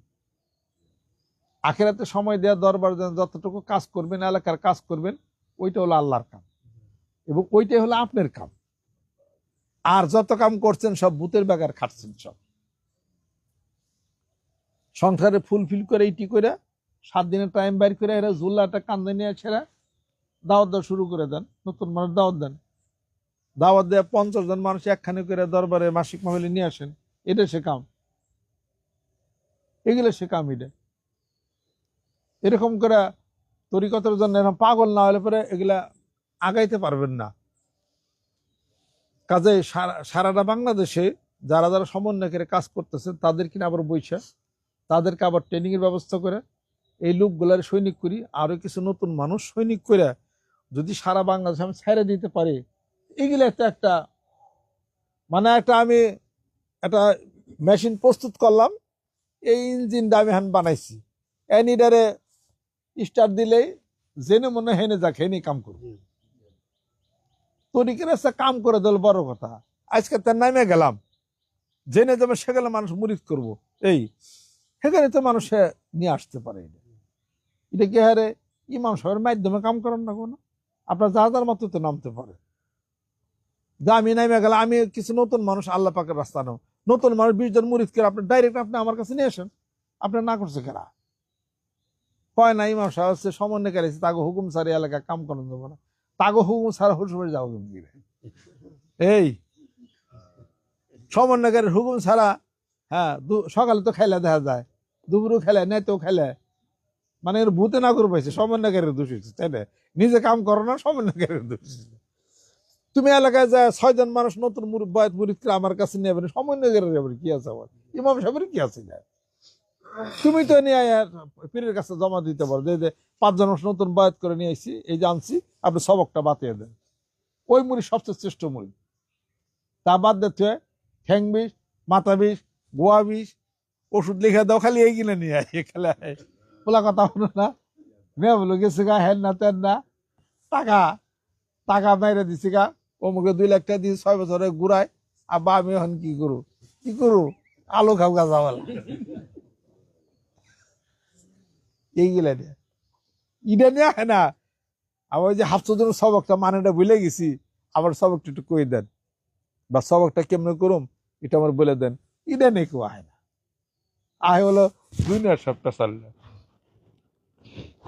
আখেরাতে সময় দেওয়া দরবার যতটুকু কাজ করবেন, এলাকার কাজ করবেন, ওইটা হলো আল্লাহর কাম এবং ওইটাই হলো আপনার কাম। আর যত কাম করছেন সব ভূতের বাগার খাটছেন। সব সংসারে ফুলফিল করে ইটি করে 7 দিনের টাইম বাইর করে এরা জুল্লাটা কান্দে নিয়ে ছেড়ে দাওয়াত দেওয়া শুরু করে দেন। নতুন মানুষ দাওয়াত দেন, দাওয়াত দেওয়া 50 জন মানুষ একখানে করে দরবারে মাসিক মাহফিলে নিয়ে আসেন। এটা সে কাম, এগুলো সে কাম। এটা এরকম করে তরিকতের জন্য এরকম পাগল না হলে পরে এগুলা আগাইতে পারবেন না। কাজে সারাটা বাংলাদেশে যারা যারা সমন্বয়কের কাজ করতেছে তাদের কিনা আবার বৈশা, তাদেরকে আবার ট্রেনিং এর ব্যবস্থা করে এই লোকগুলার সৈনিক করি, আরো কিছু নতুন মানুষ সৈনিক করে যদি সারা বাংলাদেশ আমি ছেড়ে দিতে পারি, এগুলো একটা মানে আমি একটা মেশিন প্রস্তুত করলাম, এই ইঞ্জিনটা আমি বানাইছি, এনিডারে স্টার্ট দিলেই জেনে মনে হেনে যাক হেনে কাম করবো। তরিকের একটা কাম করে দিল বড় কথা। আজকে তার নামে গেলাম, জেনে যাবে সেখানে মানুষ মুরিদ করবো, এই সেখানে তো মানুষ নিয়ে আসতে পারে। এটা কি হারে ইমাম সাহেবের মাধ্যমে কাম করেন না কোনো? আপনার যার মতো তো নামতে পারে। যা আমি নামে গেলাম, আমি কিছু নতুন মানুষ আল্লাহ পাকের রাস্তা নাও, নতুন মানুষ 20 জন মুরিদ করে আপনি ডাইরেক্ট আপনি আমার কাছে নিয়ে আসেন। আপনার না করছে কেনা কয় না ইমাম সাহেব হচ্ছে সমন্বয়কারী, তাকে হুকুম ছাড়ি এলাকা কাম করেন যাবো না, তাকে হুকুম ছাড়া হুসুমে যাও। এই সমন্বয়কারীর হুকুম ছাড়া, হ্যাঁ সকালে তো খেলে দেখা যায়, দুপুরও খেলে, নেতেও খেলে, মানে এর ভূতে না করে পাইছে, সমন্বয়কারীর দোষ হচ্ছে, তাই না? নিজে কাম করো না, সমন্বয়কারীর দোষ। তুমি এলাকায় যায় 6 জন মানুষ নতুন বয়াত মুরিদ করে আমার কাছে নিয়ে যাবেন, সমন্বয়কারীর কি আছে, আবার ইমাম সাহেবের কি আছে? তুমি তো নিয়ে পীরের কাছে জমা দিতে পারো যে 5 জন মানুষ নতুন বয়াত করে নিয়ে আসছি, এই যে আনছি, আপনি সবকটা বাতিয়ে দেন। ওই মুড়ি সবচেয়ে শ্রেষ্ঠ মুড়ি। তা বাদ দিতে ঠ্যাং বিষ, মাথা বিষ, গোয়া বিষ ওষুধ লিখে দাও, খালি এই কিনে নিয়ে আয়, খেলে বলা কথা হলো না। মেয়ে বলো গেছে গা, হেন না তেন না, টাকা টাকা মেরে দিছি গা, অমুকে 2 লাখ টাকা দিয়েছি 6 বছরে ঘুরায়। আব্বা আমি এখন কি করু আলো খাও গাছা বলা, এইগুলা নিয়ে ইটা নিয়ে হয় না। আবার ওই যে হাফসুদের সবকটা মানেটা ভুলে গেছি, আবার সবকটা একটু কই দেন, বা সবকটা কেমনে করুম এটা আমার বলে দেন, ইটা নেই কেউ আয় না। আয় হলো দুনিয়ার সব পেশাল।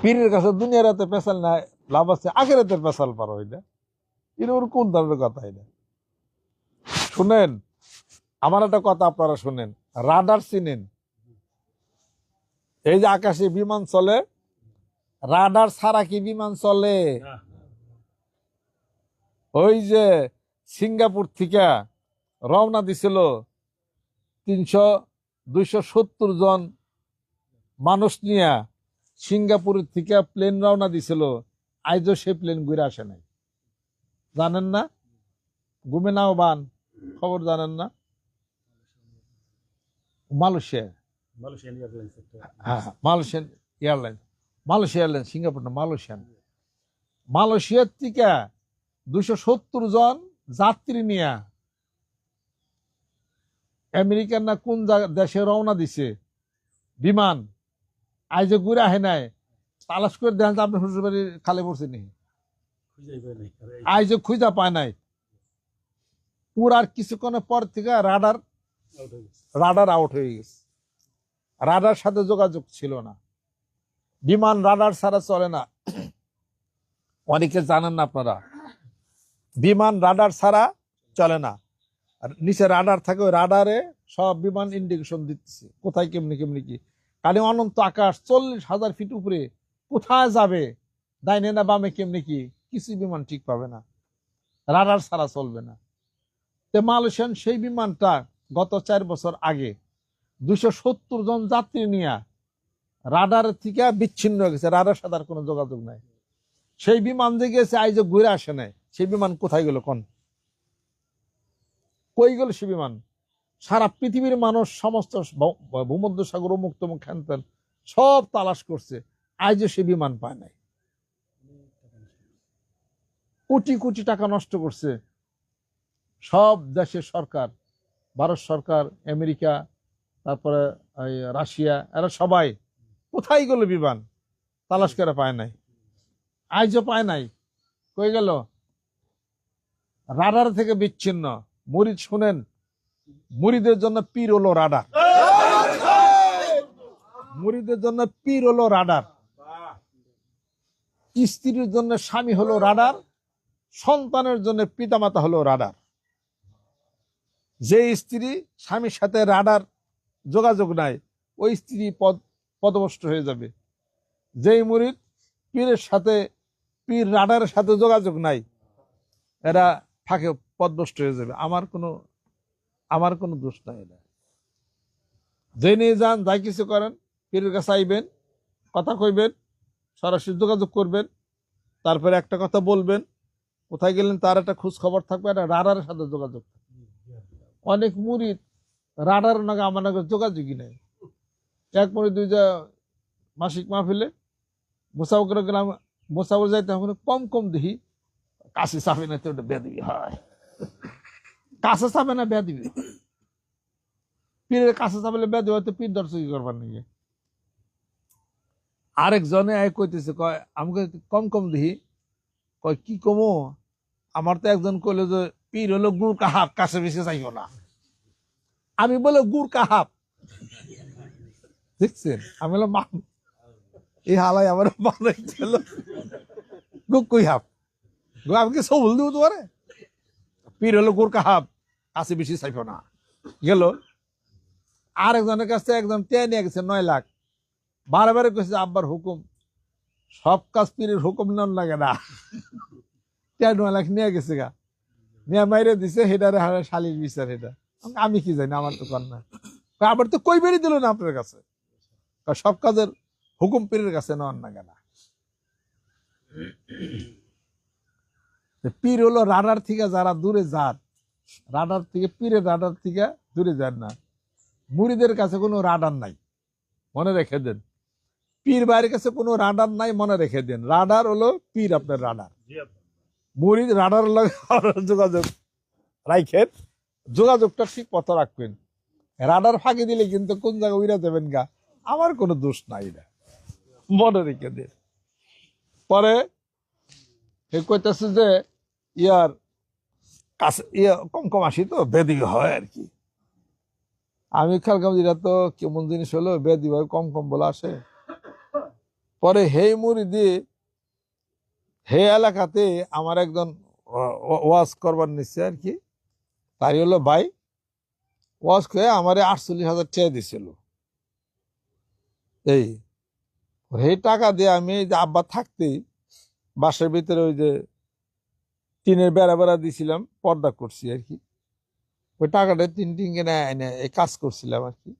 পীরের কাছে দুনিয়ার রাতে পেশাল না লাভ আছে, আখেরাতের পেশাল পারো। এটা এটা ওর কোন ধরনের কথা? এটা শুনেন, আমার একটা কথা আপনারা শুনেন, রাডার চিনেন? এই যে আকাশে বিমান চলে, রাডার ছাড়া কি বিমান চলে? ওই যে সিঙ্গাপুর থেকে রওনা দিছিল 300 270 জন মানুষ নিয়ে সিঙ্গাপুরের থেকে প্লেন রওনা দিছিল, আজও সে প্লেন ঘুরে আসে নাই। জানেন না? ঘুমে নাও বান, খবর জানেন না? মালয়েশিয়া, হ্যাঁ Malaysian airlines, Malaysia airlines, Singapore না, মালয়েশিয়ার থেকে 270 জন যাত্রী নিয়ে আমেরিকার না কোন দেশে রওনা দিছে বিমান, আজ ঘুরে আহে নাই। তালাশ করে দেখেন যে আপনি শ্বশুর বাড়ি খালে পড়ছে নি, আজ খুঁজা পায় নাই। পুরার কিছুক্ষণের পর থেকে রাডার আউট হয়ে গেছে, রাডার সাথে যোগাযোগ ছিল না, বিমান রাডার ছাড়া চলে না। অনেকে জানেন না আপনারা, বিমান রাডার ছাড়া চলে না। আর নিচে রাডার থাকে, ওই রাডারে সব বিমান ইন্ডিকেশন দিতেছে কোথায় কেমনি কেমনি কি। কালি অনন্ত আকাশ 40,000 ফিট উপরে, কোথায় যাবে, ডাইনে না বামে কেমনি কি, কিছু বিমান ঠিক পাবে না, রাডার ছাড়া চলবে না। তো মালয়েশিয়ান সেই বিমানটা গত 4 বছর আগে 270 জন যাত্রী নিয়ে রাডার থেকে বিচ্ছিন্ন হয়ে গেছে, রাডার সাথে আর কোনো যোগাযোগ নাই। সেই বিমান যে গেছে আইজ ঘুরে আসে নাই, সেই বিমান কোথায় গেল, কোন কই গেল সে বিমান? সারা পৃথিবীর মানুষ, সমস্ত ভূমধ্য সাগর মুখ তমুক খানতেন সব তালাশ করছে, আজও সে বিমান পায় নাই। কোটি কোটি টাকা নষ্ট করছে সব দেশের সরকার, ভারত সরকার, আমেরিকা, তারপরে রাশিয়া, এরা সবাই। কোথায় গেল বিমান? তালাশ করে পায় নাই, আজও পায় নাই। কই গেল? রাডার থেকে বিচ্ছিন্ন। মুরিদ শুনেন, মুরিদের জন্য পীর হলো রাডার, মুরিদের জন্য পীর হলো রাডার। স্ত্রীর জন্য স্বামী হলো রাডার, সন্তানের জন্য পিতামাতা হলো রাডার। যে স্ত্রী স্বামীর সাথে রাডার যোগাযোগ নাই, ওই স্ত্রী পদভ্রষ্ট হয়ে যাবে। যেই মুরিদ পীরের সাথে, পীর রাডারের সাথে যোগাযোগ নাই, এরা ফাঁকে পদভ্রষ্ট হয়ে যাবে। আমার কোনো দোষ নাই। এটা যে নিয়ে যান, যাই কিছু করেন, পীরের কাছে আইবেন, কথা কইবেন, সরাসরি যোগাযোগ করবেন, তারপরে একটা কথা বলবেন, কোথায় গেলেন তার একটা খোঁজ খবর থাকবে, একটা রাডারের সাথে যোগাযোগ। অনেক মুরিদ রাডার নাকি আমার নাকি যোগাযোগই নেই। এক মুরিদ 2 মাসিক মাহফিলে মুসাফির গেলাম, মুসাফির যাইতে এখন কম দেখি, কাছে চাপে না তো ওটা বেদিবি হয়, কাছে চাপে না বেদিবি, পীরের কাছে চাপলে বেদিবি হয়তো পীর দর্শক করবার নাকি। আরেকজনে কইতেছে, কয় আমাকে কম দেখি, কয় কি কমো, আমার তো একজন কইলো যে পীর হলো গুড় কাহাব, কাছে বেশি চাইও না। আমি বলে গুড় কাহাব, দেখছেন? আমি বললাম এই হালাই আমার বানাইছিল গুই হাব, আমাকে সবল দিব তোমারে, পীর হলো গুড় কাহাব, কাছে বেশি চাইও না। গেল আরেকজনের কাছে একজন টেনে নিয়ে গেছে 9 লাখ, বারে কইছে আব্বার হুকুম, সব কাজ পীরের হুকুম নন লাগে না। 9 লাখ নিয়ে গেছে গা, নিয়ে মাইরে দিছে, হেডারে হারে শালির বিচার। এটা আমি কি জানি, আমার তো কর না। আবার তো কই বেরিয়ে দিল না আপনার কাছে, সব কাজের হুকুম পীরের কাছে নন না কেনা। পীর হলো রাডার থেকে যারা দূরে যান, রাডার থেকে, পীরের রাডার থেকে দূরে যান না। মুরিদের কাছে কোনো রাডার নাই, মনে রেখে দেন। পীর বাড়ির কাছে কোনো রাডার নাই, মনে রেখে দেন। রাডার হলো পীর, আপনার রাডার। মুরিদ রাডার যোগাযোগ রাখেন, যোগাযোগটা ঠিক পথ রাখবেন। রাডার ফাঁকি দিলে কিন্তু কোন জায়গায় উইরা যাবেন গা, আমার কোনো দোষ নাই, না মনে রেখে দেন। পরে কইতেছে যে ইয়ার কাছে কম আসি তো বেদি হয় আর কি। আমি খেয়াল করলাম এটা তো কেমন জিনিস হলো, বেদি হয় কম বলে আসে। পরে হে মুরিদি, হে এলাকাতে আমার একজন ওয়াজ করবার নিচ্ছে আর কি, তাই হলো ভাই, ওয়াজ করে আমারে 48,000 টাকা দিছিল। এই টাকা দিয়ে আমি যে আব্বা থাকতেই বাসার ভিতরে ওই যে টিনের বেড়া দিছিলাম, পর্দা করছি আর কি। ওই টাকাটা 3 কিনে এনে এই কাজ করছিলাম আর কি।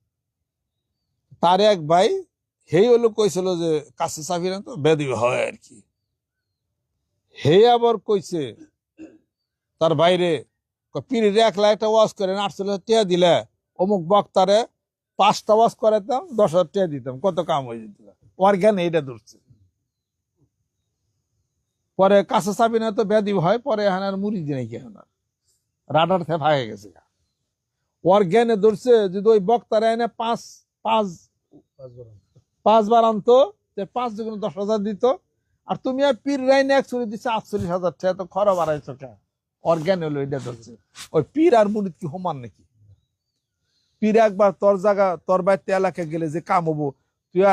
তার এক ভাই হেই হলো কইছিল যে কাছে চাবি না তো বেদি হয় আর কি। হে আবার কইছে তার বাইরে পীরের 1 লাখ একটা ওয়াজ করে 48 টিয়া দিলে অমুক বক্তারে 5টা ওয়াজ করাতাম 10,000 টিয়া দিতাম, কত কাম হয়ে যেত। ওর জ্ঞানে এটা ধরছে। পরে কাছে চাবি না তো বেদি হয়, পরে এখানে আর মুড়ি দিয়ে নাকি এখন রাডার থেকে ভাগে গেছে। ওর জ্ঞানে ধরছে যদি ওই বক্তারা এনে পাঁচবার আনতো 5 দুগুণ 10,000 দিত, আর তুমি আর পীর রাইনে 1 দিচ্ছে 48,000 টাকা, তো খরা বাড়াইছো কে? ওর জ্ঞান হলো এটা ধরছে। ওই পীর আর মুরিদ কি সমান নাকি? পীর একবার তোর জায়গা তোর বাড়িতে এলাকায় গেলে যে কাম হবো, তুই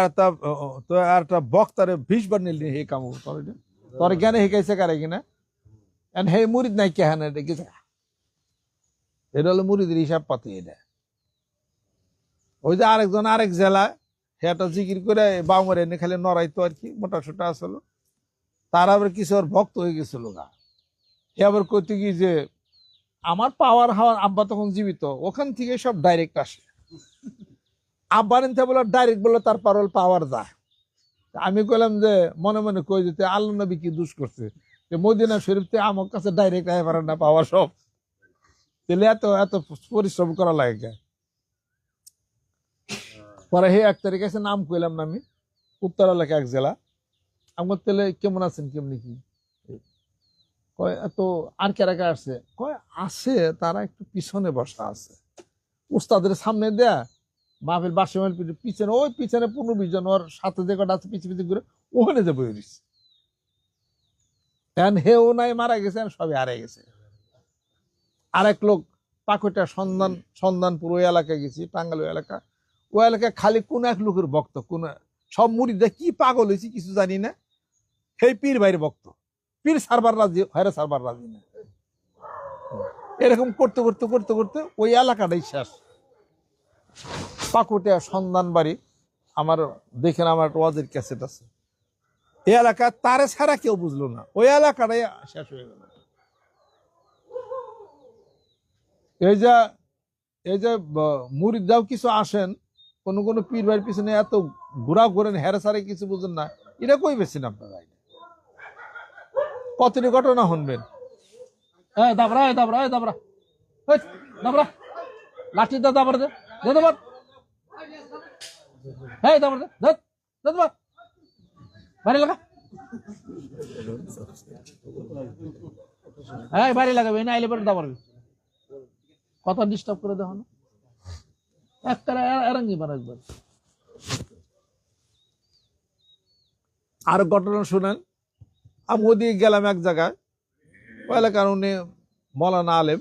আর একটা বক্তারে 20 বার নিলি হে কাম হবো তোর? তোর জ্ঞানে শিখাইছে কারে কিনা? হে মুরিদ নাই কে? হ্যাঁ এটা হলো মুরিদের হিসাব পাতি। এটা ওই যে আরেকজন আরেক জেলায় সেটা জিকির করে বাউমারে এনে খালি নড়াইতো আর কি, মোটা সোটা আসলো। তার আবার কিছু ওর ভক্ত হয়ে গেছিল গা। সে আবার কইতে কি যে আমার পাওয়ার হওয়ার আব্বা তখন জীবিত, ওখান থেকে সব ডাইরেক্ট আসে। আব্বা নিতে বলে ডাইরেক্ট বলে তার পাওয়ার যায়। আমি কইলাম যে মনে মনে কই যেতে আল্লাহ নবী কি দুষ করছে, মদিনা শরীফ থেকে আমার কাছে ডাইরেক্ট আয় পারে না পাওয়ার সব, তাহলে এত এত পরিশ্রম করা লাগে। পরে হে 1 তারিখ আছে, নাম কইলাম না আমি, উত্তর এলাকা এক জেলা। আমার তেলে কেমন আছেন কেমনি কি কয়, এত আর কেরাকা আসছে কয়, আছে তারা একটু পিছনে বসা আছে, উস্তাদের সামনে দেয়া মাহফিল বাসে পিছনে, ওই পিছনে 15-20 জন ওর সাথে যে কটা আছে পিছিয়ে পিছিয়ে ঘুরে ওখানে যে বই দিচ্ছে। হেও নাই, মারা গেছে, সবই হারিয়ে গেছে। আরেক লোক পাকুটা সন্ধানপুর ওই এলাকায় গেছি, টাঙ্গাল ওই এলাকা, ওই এলাকায় খালি কোন এক লোকের ভক্ত, কোন সব মুড়িদা কি পাগল হয়েছি কিছু জানি না, সেই পীর ভাইয়ের ভক্ত, পীর সারবার রাজি হয়, সারবার রাজি না। এরকম করতে করতে করতে করতে ওই এলাকাটাই শেষ। পাকুটিয়া সন্ধান বাড়ি আমার, দেখেন আমার ওয়াজের ক্যাসেট আছে। এই এলাকা তারে ছাড়া কেউ বুঝলো না, ওই এলাকাটাই শেষ হয়ে গেল। এই যে মুরিদরাও কিছু আসেন, কোন কোন পীর ভাইয়ের পিছনে এত ঘুরা ঘুরেন, হেরে সারে কিছু বুঝেন না, এটা কই বেছেন আপনারা? কতটি ঘটনা শুনবেন। লাঠিটা দাবরা দে, বাড়ি লাগা, বাড়ি লাগাবি না, আইলে পরে দাবারবি, কথা ডিস্টার্ব করে দেখো না, একটা এরাঙ্গি মারা একবার। আর ঘটনা শুনেন, আমি ওদিকে গেলাম এক জায়গায়, ওই এলাকার উনি মৌলানা আলেম,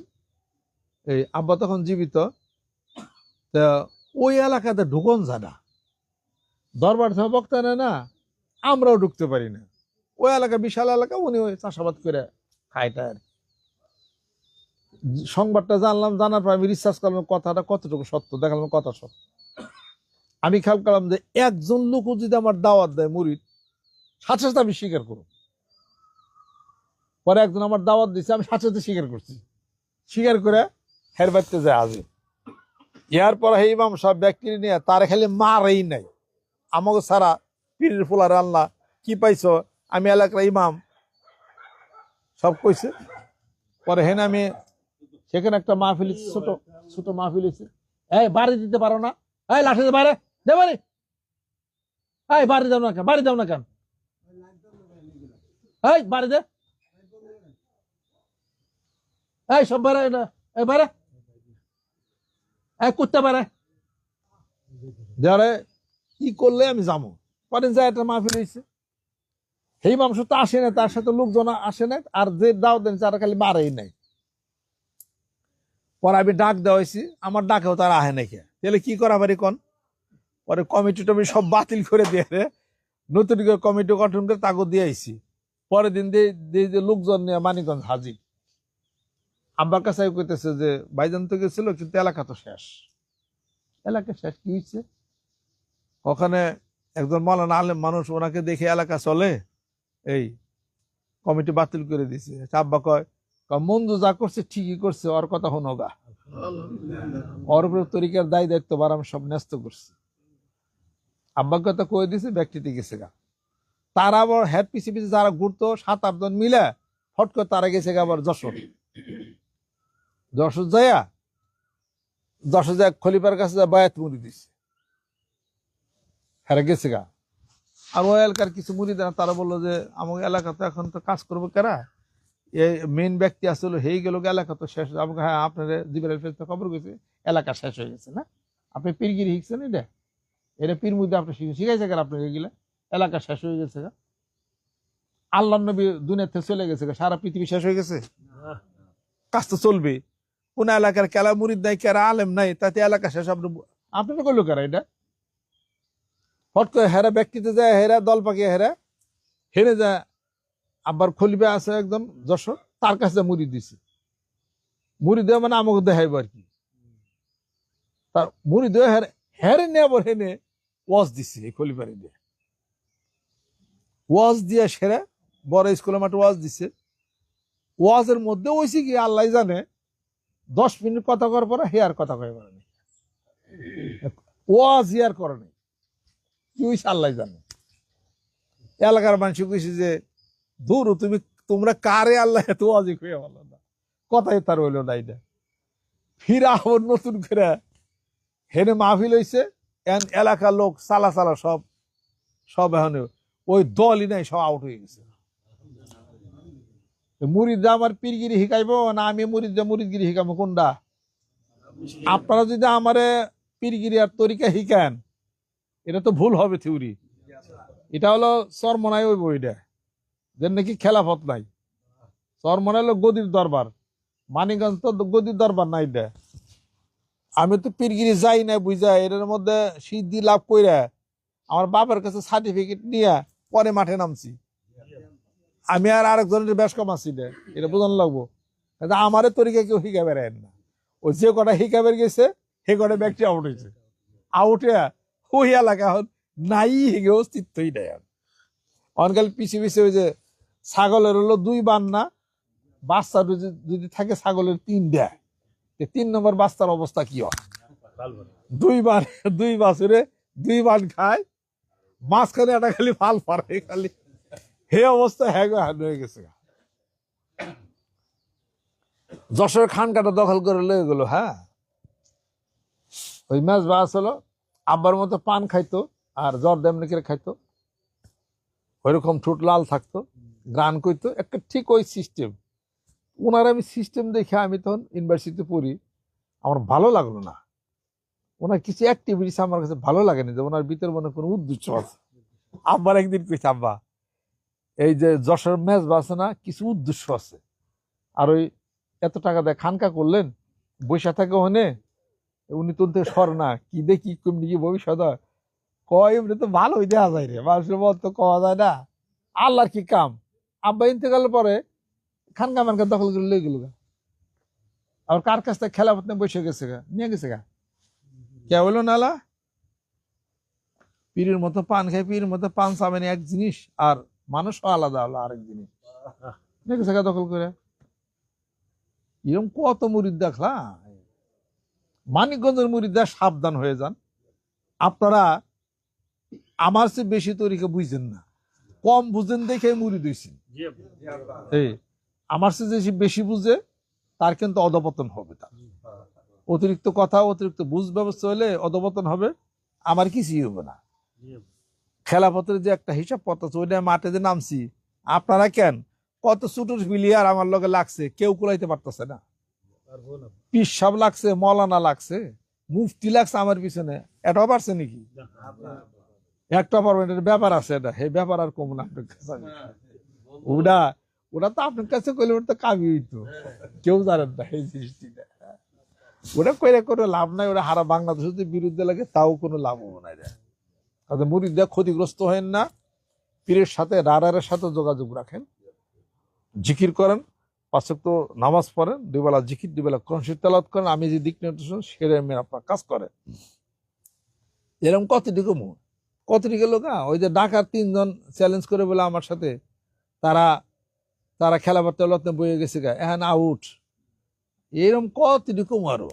এই আব্বা তখন জীবিত। ওই এলাকাতে ঢুকন যায় না, দরবার থেকে বক্তা নেয় না, আমরাও ঢুকতে পারি না। ওই এলাকা বিশাল এলাকা, উনি ওই চাষাবাদ করে খাইটা আর সংবাদটা জানলাম, জানার পর আমি রিসার্চ করলাম কথাটা কতটুকু সত্য, দেখালাম কথা সত্য। আমি খেয়াল করলাম যে একজন লোক যদি আমার দাওয়াত দেয় মুরিদ, সাথে সাথে আমি স্বীকার করব। পরে একজন আমার দাওয়াত দিচ্ছে, আমি সাথে সাথে স্বীকার করছি, স্বীকার করে হের বাড়িতে যায় আজে। ইয়ার পরে হে ইমাম সব ব্যক্তি নিয়ে তারা খালি মারেই নাই, আমাকে সারা পীরের ফুলার আল্লাহ কি পাইছ, আমি এলাকার ইমাম সব কইছে। পরে হেন আমি সেখানে একটা মাহফিল, ছোট ছোট মাহফিল হয়েছে, এই বাড়ি দিতে পারো না, এই লাঠি বাইরে দে বাড়ি, এই বাড়ি যাও না কেন, বাড়ি যাও না কেন, এই বাড়ি দে, এই সব বাইরে, এই বাইরে, এই কুত্তা বাইরে যারে কি করলে আমি যাবো। পরে যায় একটা মাহফিল হয়েছে, সেই মাংস তো আসে না, তার সাথে লোকজন আসে না, আর যে দাও দেন তারা খালি মারেই নাই। পরে আমি ডাক দেওয়া হয়েছি, আমার ডাকেও তারা আহে নাকি, তাহলে কি করা পারি কোন? পরে কমিটি টমিটি সব বাতিল করে দিয়ে নতুন করে কমিটি গঠন করে তাকে দিয়ে আইছি। পরের দিন দিয়ে লোকজন নিয়ে মানিকগঞ্জ হাজির। আব্বার কাছে কইতেছে যে ভাইজান তো গেছিল, কিন্তু এলাকা তো শেষ। এলাকা শেষ কি হয়েছে? ওখানে একজন মৌলানা আলেম মানুষ, ওনাকে দেখে এলাকা চলে, এই কমিটি বাতিল করে দিছে। আব্বা কয়, মঞ্জু যা করছে ঠিকই করছে, ওর কথা শোনো গা, ওর উপরে তরিকার দায় দায়িত্ব বার আমি সব ন্যস্ত করছি। আব্বাকে তো কয়ে দিছে ব্যক্তিটি গেছে গা। তারা আবার হ্যাঁ পিছে পিছে যারা ঘুরতো 7-8 জন মিলে ফট করে তারা গেছে গা আবার যশোর যায় খলিফার কাছে যা বায়াত মুড়ি দিছে, হ্যাঁ গেছে গা। আর ওই এলাকার কিছু মুড়ি দেনা তারা বললো যে আমার এলাকাতে এখন তো কাজ করবো কারা, এই মেইন ব্যক্তি আসলে হয়ে গেল এলাকা তো শেষ। আমাকে হ্যাঁ আপনার জিবরাইল ফেরেশতা খবর গেছে এলাকা শেষ হয়ে গেছে না, আপনি পীরগিরি শিখছেন এটা পীর মধ্যে আপনি শিখাইছে গেল আপনাকে গেলে এলাকা শেষ হয়ে গেছে গা। আল্লাহ নবী দুনিয়াতে চলে গেছে গা, সারা পৃথিবী শেষ হয়ে গেছে, কাজ তো চলবে। কোন এলাকার কেলা মুরিদ নাই, কেরা আলেম নাই, তাতে এলাকা শেষ আপনি করলো কারা এটা। হট করে হেরা ব্যক্তিতে যায়, হেরা দল পাকিয়ে হেরে যায়। আবার খলিফা আছে একদম যশোর, তার কাছে মুড়ি দিছে। মুড়ি দেওয়া মানে আমাকে দেখাইব আর কি। তার মুড়ি দেওয়া হেরে নিয়ে আবার হেনে ওয়াজ দিচ্ছে এই খলিফারে দিয়ে। ওয়াজ দিয়ে সেরে বড় স্কুলের মাঠে ওয়াজ দিচ্ছে। ওয়াজের মধ্যে হয়েছে কি আল্লাহ জানে 10 মিনিট কথা করার পরে হেয়ার কথা কয়ে পারে নাই, ওয়াজ ইয়ার করে নাই, কি হয়েছে আল্লাহ জানে। এলাকার মানুষ কইছে যে দূর তোমরা কারে আল্লাহ এত ওয়াজি কইয়া বলো না, কথাই তার হইল না। এটা ফিরা আবার নতুন করে হেনে মাহফিল হয়েছে, এলাকার লোক চালা সব এখন ওই দলই নাই, সব আউট হয়ে গেছে। মুরিদা আমার পীরগিরি শিখাইব না আমি মুরিদগিরি শিখাবো কোনটা? আপনারা যদি আমারে পীরগিরি আর তরিকা শিখান এটা তো ভুল হবে থিওরি। এটা হলো চরমনাই ওই বইটা যে নাকি খেলাফত নাই। চরমনাই হলো গদির দরবার, মানিকগঞ্জ তো গদির দরবার নাই। এটা আমি তো পীরগিরি যাই না বুঝা, এটার মধ্যে সিদ্ধি লাভ কইরা আমার বাবার কাছে সার্টিফিকেট নিয়ে পরে মাঠে নামছি। আমি আর আরেকজনের বেশ কম আছি না, এটা বোঝানো লাগবো। আমারে তরিকা কেউ শিখা বেড়ায় না। ও যে কটা শিখা বের গেছে সে কটা ব্যক্তি আউট হয়েছে, আউটে ওই এলাকা নাই হিগে অস্তিত্বই নেই। অনকাল পিছিয়ে ওই যে ছাগলের হলো 2 বান্না, বাচ্চা যদি থাকে ছাগলের 3 দেয়, 3 নম্বর বাচ্চার অবস্থা কি হয়? 2 বাছুরে 2 বান খায়, মাঝখানে একটা খালি ফাল পারে, খালি হে অবস্থা হয়ে গেছে। যশোর খানকাটা দখল করে লয়ে গেল। হ্যাঁ ওই ম্যাচ বাস হলো আব্বার মতো পান খাইতো আর জ্বর দেমনি করে খাইতো, ওইরকম ঠোঁট লাল থাকতো, গান কইতো একটা ঠিক ওই সিস্টেম। ওনার আমি সিস্টেম দেখে আমি তখন ইউনিভার্সিটিতে পড়ি, আমার ভালো লাগলো না। ওনার কিছু অ্যাক্টিভিটিস আমার কাছে ভালো লাগেনি, যে ওনার ভিতরে মনে কোনো উদ্দেশ্য আছে। আব্বার একদিন কইছে আব্বা এই যে যশোর ম্যাচ বাসে না কিছু উদ্দেশ্য আছে, আর ওই এত টাকা দেয় খানকা করলেন বৈশা থাকে ওখানে, উনি তো সর না কি দেখি কেমনি কি ভবিষ্যৎ কয় এমনি তো ভালোই দেওয়া যায় রে, মানুষের মত তো কওয়া যায় না। আল্লাহর কি কাম, আব্বা ইন্তেকালের পরে খানকা মানকা দখল করে লয়ে গেল গা। আর কার কাছ থেকে খেলা পথে বসে গেছে গা, নিয়ে গেছে গা। কে বললো নালা পীরের মতো পান খায়, পীরের মতো পান চাবেন এক জিনিস, আর মানুষও আলাদা হলো আরেক জিনিস, নিয়ে গেছে গা দখল করে। এরকম কত মুরিদ দেখলাম। মানিকগঞ্জের মুরিদরা সাবধান হয়ে যান, আপনারা আমার চেয়ে বেশি তরিকা বুঝছেন না, কম বুঝেন দেখে মুরিদ হইছেন। এই আমার চেয়ে যে বেশি বুঝে তার কিন্তু অধপতন হবে। তার অতিরিক্ত কথা অতিরিক্ত বুঝ ব্যবস্থা হলে অধপতন হবে, আমার কিছুই হবে না। খেলাপথের যে একটা হিসাব পথ আছে, ওইটা মাঠে যে নামছি, আপনারা কেন কত ছোটর প্লেয়ার আমার লগে লাগছে, কেউ কুলাইতে পারতেছে না। পিসাব লাগছে, মৌলানা লাগছে, মুফতি লাগছে আমার পিছনে, এটাও পারছে নাকি? একটা পারবেন, ব্যাপার আছে এটা, এই ব্যাপার আর কম না আপনার কাছে। ওটা তো আপনার কাছে কইলে ওটা তো কামি হইতো, কেউ জানেন না এই জিনিসটা। ওটা কইলে কোনো লাভ নাই, ওটা হারা বাংলাদেশের বিরুদ্ধে লাগে, তাও কোনো লাভ হবে না। এটা মুরিদরা ক্ষতিগ্রস্ত হেন না, পীরের সাথে রাডারের সাথে যোগাযোগ রাখেন, জিকির করেন, 5 ওয়াক্ত নামাজ পড়েন, 2 বেলা জিকির 2 বেলা কোরআন শরীফ তেলাওয়াত করেন, আমি যে দিক নির্দেশন সেটা আপনার কাজ করেন। এরকম কতটিকে লোক ওই যে ঢাকার 3 জন চ্যালেঞ্জ করে বলে আমার সাথে, তারা খেলা পাতে বয়ে গেছে গা, এখন আউট। এরকম কতটুকু আরো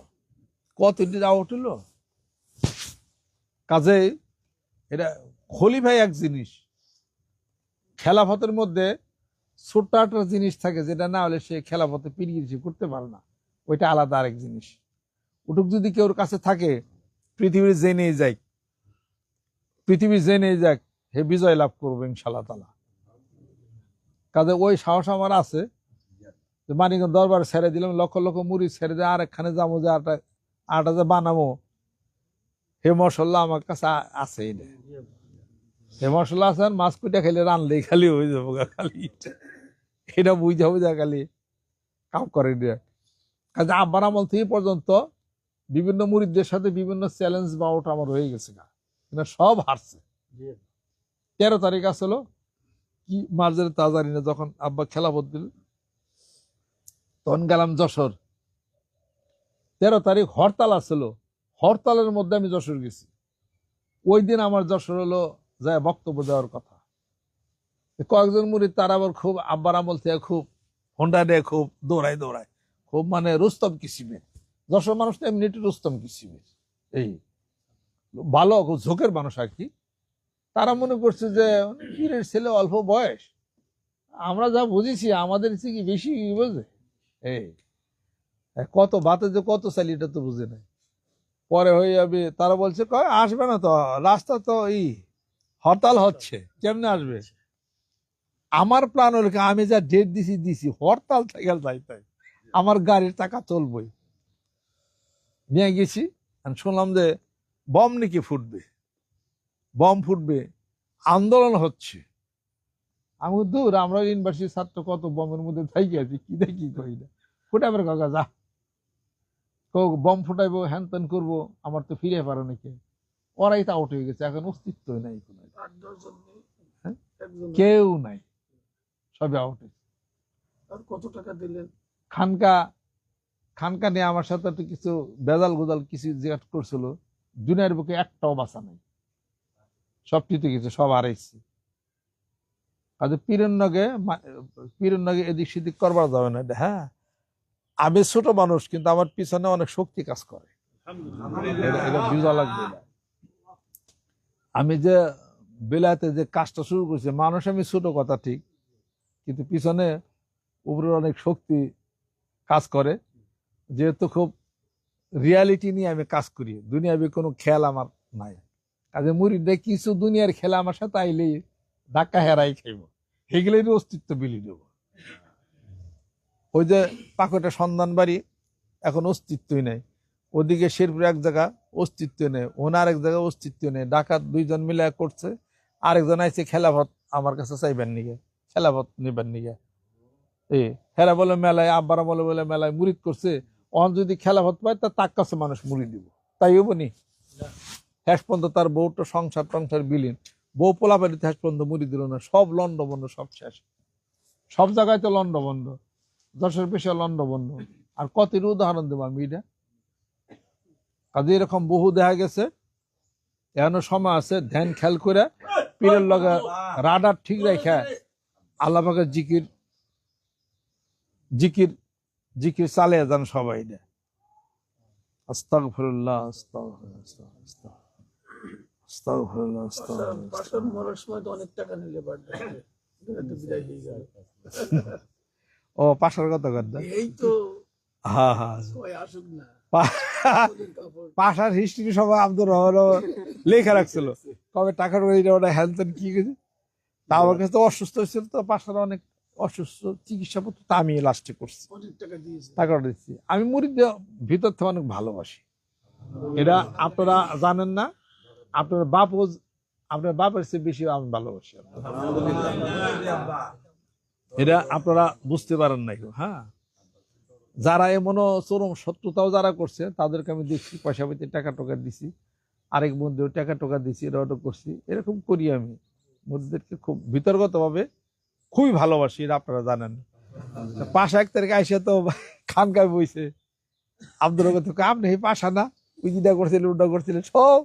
কতটি আউট হলো। কাজেই এটা খলিফাই এক জিনিস, খেলাফতের মধ্যে ছোট্ট একটা জিনিস থাকে যেটা না হলে সে খেলাফতে পিরিয়ে করতে পারে না, ওইটা আলাদা আরেক জিনিস। ওটুক যদি কেউর কাছে থাকে, পৃথিবীর জেনে যাক, পৃথিবীর জেনে যাক, হে বিজয় লাভ করবো ইনশাল্লাহ তাআলা। কাজে ওই সাহস আমার আছে। মানিকগঞ্জ দরবার ছেড়ে দিলাম, লক্ষ লক্ষ মুড়ি ছেড়ে দিয়ে আর একখানে যাবো, যে আটা যে বানাবো, হে মশলা আমার কাছে আছে। হে মশলা আছে, আর মাছ কুইটা খেলে রানলেই খালি হয়ে যাবো খালি, এটা বুঝা বুঝা খালি কাম করে দিয়ে। কাজে আব্বার আমল থেকে পর্যন্ত বিভিন্ন মুরিদদের সাথে বিভিন্ন চ্যালেঞ্জ বা ওটা আমার হয়ে গেছে, কিন্তু সব হারছে। 13 তারিখ আসলো কি মার্জের তাজারিনে, যখন আব্বা খেলাফত দিল, তখন গেলাম যশোর। 13 তারিখ হরতাল আসলো, হরতালের মধ্যে আমি যশোর গেছি। ওই দিন আমার যশোর হলো যায় বক্তব্য দেওয়ার কথা। কয়েকজন মুরিদ তারা আবার খুব আব্বার আমল থেকে খুব হোন্ডা দেয়, খুব দৌড়ায়, খুব মানে রুস্তম কিসিমে। যশোর মানুষ তো এমনি রুস্তম কিসিমে, এই ভালো খুব ঝোঁকের মানুষ আর কি। তারা মনে করছে যে পীরের ছেলে, অল্প বয়স, আমরা যা বুঝেছি আমাদের কি বেশি বোঝে, এই কত বাতে যে কত চালি এটা তো বুঝে নাই। পরে হয়ে যাবে, তারা বলছে আসবে না তো, রাস্তা তো হরতাল হচ্ছে, কেমনে আসবে। আমার প্ল্যান হলো আমি যা ডেট দিছি হরতাল থেকে যাইতে, আমার গাড়ির টাকা চলবই। নিয়ে গেছি, শুনলাম যে বম নাকি ফুটবে, বম ফুটবে, আন্দোলন হচ্ছে। আমি দূর, আমরা ইউনিভার্সিটির ছাত্র, কত বমের মধ্যে থাকি আছি, কি দেখি কই না, ফুটাবার কাকা যা বম ফুটাইবো, হ্যান ত্যান করবো, আমার তো ফিরে পারে নাকি। ওরাই তো আউট হয়ে গেছে, এখন অস্তিত্বই নাই, কেউ নাই, সবই আউট হয়েছে। কত টাকা দিলেন? খানকা নিয়ে আমার সাথে তো কিছু বেজাল গোজাল কিছু জিজ্ঞাসা করছিল, দুনিয়ার বুকে একটাও বাঁচা নাই, সব টিতে গেছে, সব হারাইছে। কাজে পীরের নগে এদিক সেদিক করবার যাবে না। হ্যাঁ, আমি ছোট মানুষ, কিন্তু আমার পিছনে অনেক শক্তি কাজ করে, এটা বুঝা লাগবে না। আমি যে বেলাতে যে কাজটা শুরু করছি, মানুষ আমি ছোট কথা ঠিক, কিন্তু পিছনে উপরের অনেক শক্তি কাজ করে। যেহেতু খুব রিয়ালিটি নিয়ে আমি কাজ করি, দুনিয়াবি কোনো খেয়াল আমার নাই। কাজে মুরিদে কিছু দুনিয়ার খেলা আমার সাথে আইলেই ধাক্কা হেরাই খাইব, সেগুলোর অস্তিত্ব বিলি দেব। ওই যে পাকটা সন্ধান বাড়ি, এখন অস্তিত্বই নেই। ওদিকে শেরপুর এক জায়গা অস্তিত্ব নেই, ওনার এক জায়গায় অস্তিত্ব নেই। ডাকাত দুইজন মিলে করছে, আরেকজন আইছে খেলাফত আমার কাছে চাইবেন নিগে, খেলাফত নিবেন নিগে। হেরা বলে মেলায়, আব্বারা বলে বলে মেলায় মুরিদ করছে, অন যদি খেলাফত পায় তা তার কাছে মানুষ মুড়ি দিব, তাই হবো নি। শেষ পর্যন্ত তার বউটা সংসার টংসার বিলীন, বউ পোলাপাড়িতে শেষ পর্যন্ত মুড়ি দিল না, সব লন্ড বন্ধ, সব শেষ। সব জায়গায় তো লন্ড বন্ধ, দশের পেশা লন্ড বন্ধ। আর কতির উদাহরণ দেবো আমি এটা। কাজে এরকম বহু দেখা গেছে, এখনো সময় আছে, ধ্যান খেয়াল করে পীরের লগে রাডার ঠিক রেখে আল্লাহ পাকের জিকির জিকির জিকির চালিয়ে যান সবাই। আস্তাগফিরুল্লাহ, আস্তাগফিরুল্লাহ, আস্তাগফিরুল্লাহ, বাসন মরার সময় তো অনেক টাকা নিলে ও পাশার কথা কথা, এই তো হ্যাঁ হ্যাঁ, আসুক না পাশার হিস্ট্রি সবাই আব্দুর রহমান লেখা রাখছিল, কবে টাকার ওটা হ্যান কি গেছে। তা আমার কাছে তো অসুস্থ হয়েছিল, তো পাশার অনেক অসুস্থ, চিকিৎসাপত্র তা আমি লাস্টে করছি, টাকা দিচ্ছি। আমি মুরিদদের ভিতর থেকে অনেক ভালোবাসি, এটা আপনারা জানেন না। আপনার বাপের চেয়ে বেশি আমি ভালোবাসি, এটা আপনারা বুঝতে পারেন নাই। হ্যাঁ, যারা এমনও চরম শত্রুতাও যারা করছে তাদেরকে আমি দেখছি, পয়সা পাইতে টাকা টোকা দিছি, আরেক বন্ধু টাকা টোকা দিছি, এটা ওটা করছি, এরকম করি আমি। মুরিদদেরকে খুব বিতর্কত ভাবে খুবই ভালোবাসি, এটা আপনারা জানেন। 5 তারিখে আইসা তো খানকায় বইছে, আব্দুর রহমান আপনি পাশা না, ওই যেটা করছিলেন ওটা করছিলেন, সব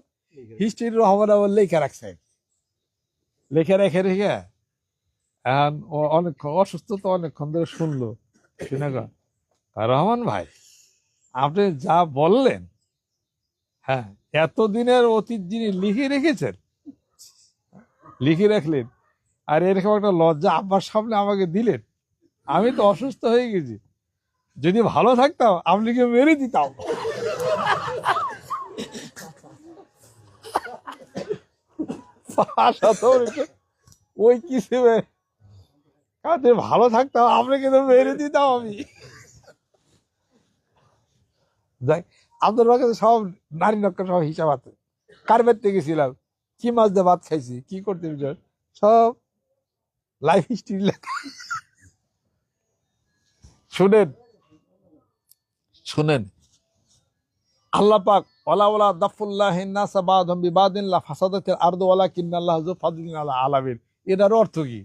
হিস্ট্রি রহমান আবার লেখা রাখছে, লেখা রেখে রেখে এখন অনেক অসুস্থ, তো অনেকক্ষণ ধরে শুনলো, শুনে রহমান ভাই আপনি যা বললেন, হ্যাঁ, এতদিনের অতীত যিনি লিখে রেখেছেন, লিখে রাখলেন, আর এরকম একটা লজ্জা আব্বার সামনে আমাকে দিলেন। আমি তো অসুস্থ হয়ে গেছি, যদি ভালো থাকতাম আপনাকে মেরে দিতাম। ওই কিসে কাজে ভালো থাকতাম আপনাকে তো মেরে দিতাম আমি। যাই, আপনার কাছে সব নারী নক্ষর সব হিসাব আছে। কারবেতে গেছিলাম, কি মাছ দিয়ে ভাত খাইছি, কি করতে সব লাইফ হিস্ট্রি লেখা। শুনেন শুনেন, আল্লাহ পাক ওয়ালা ওয়ালা দাফুল্লাহিন নাস বাদহুম বিবাদিন লা ফাসাদাতিল আরদু ওয়ালাকিন্নাল্লাহু যু ফাদলিন আলা আলামিন। এটার অর্থ কি?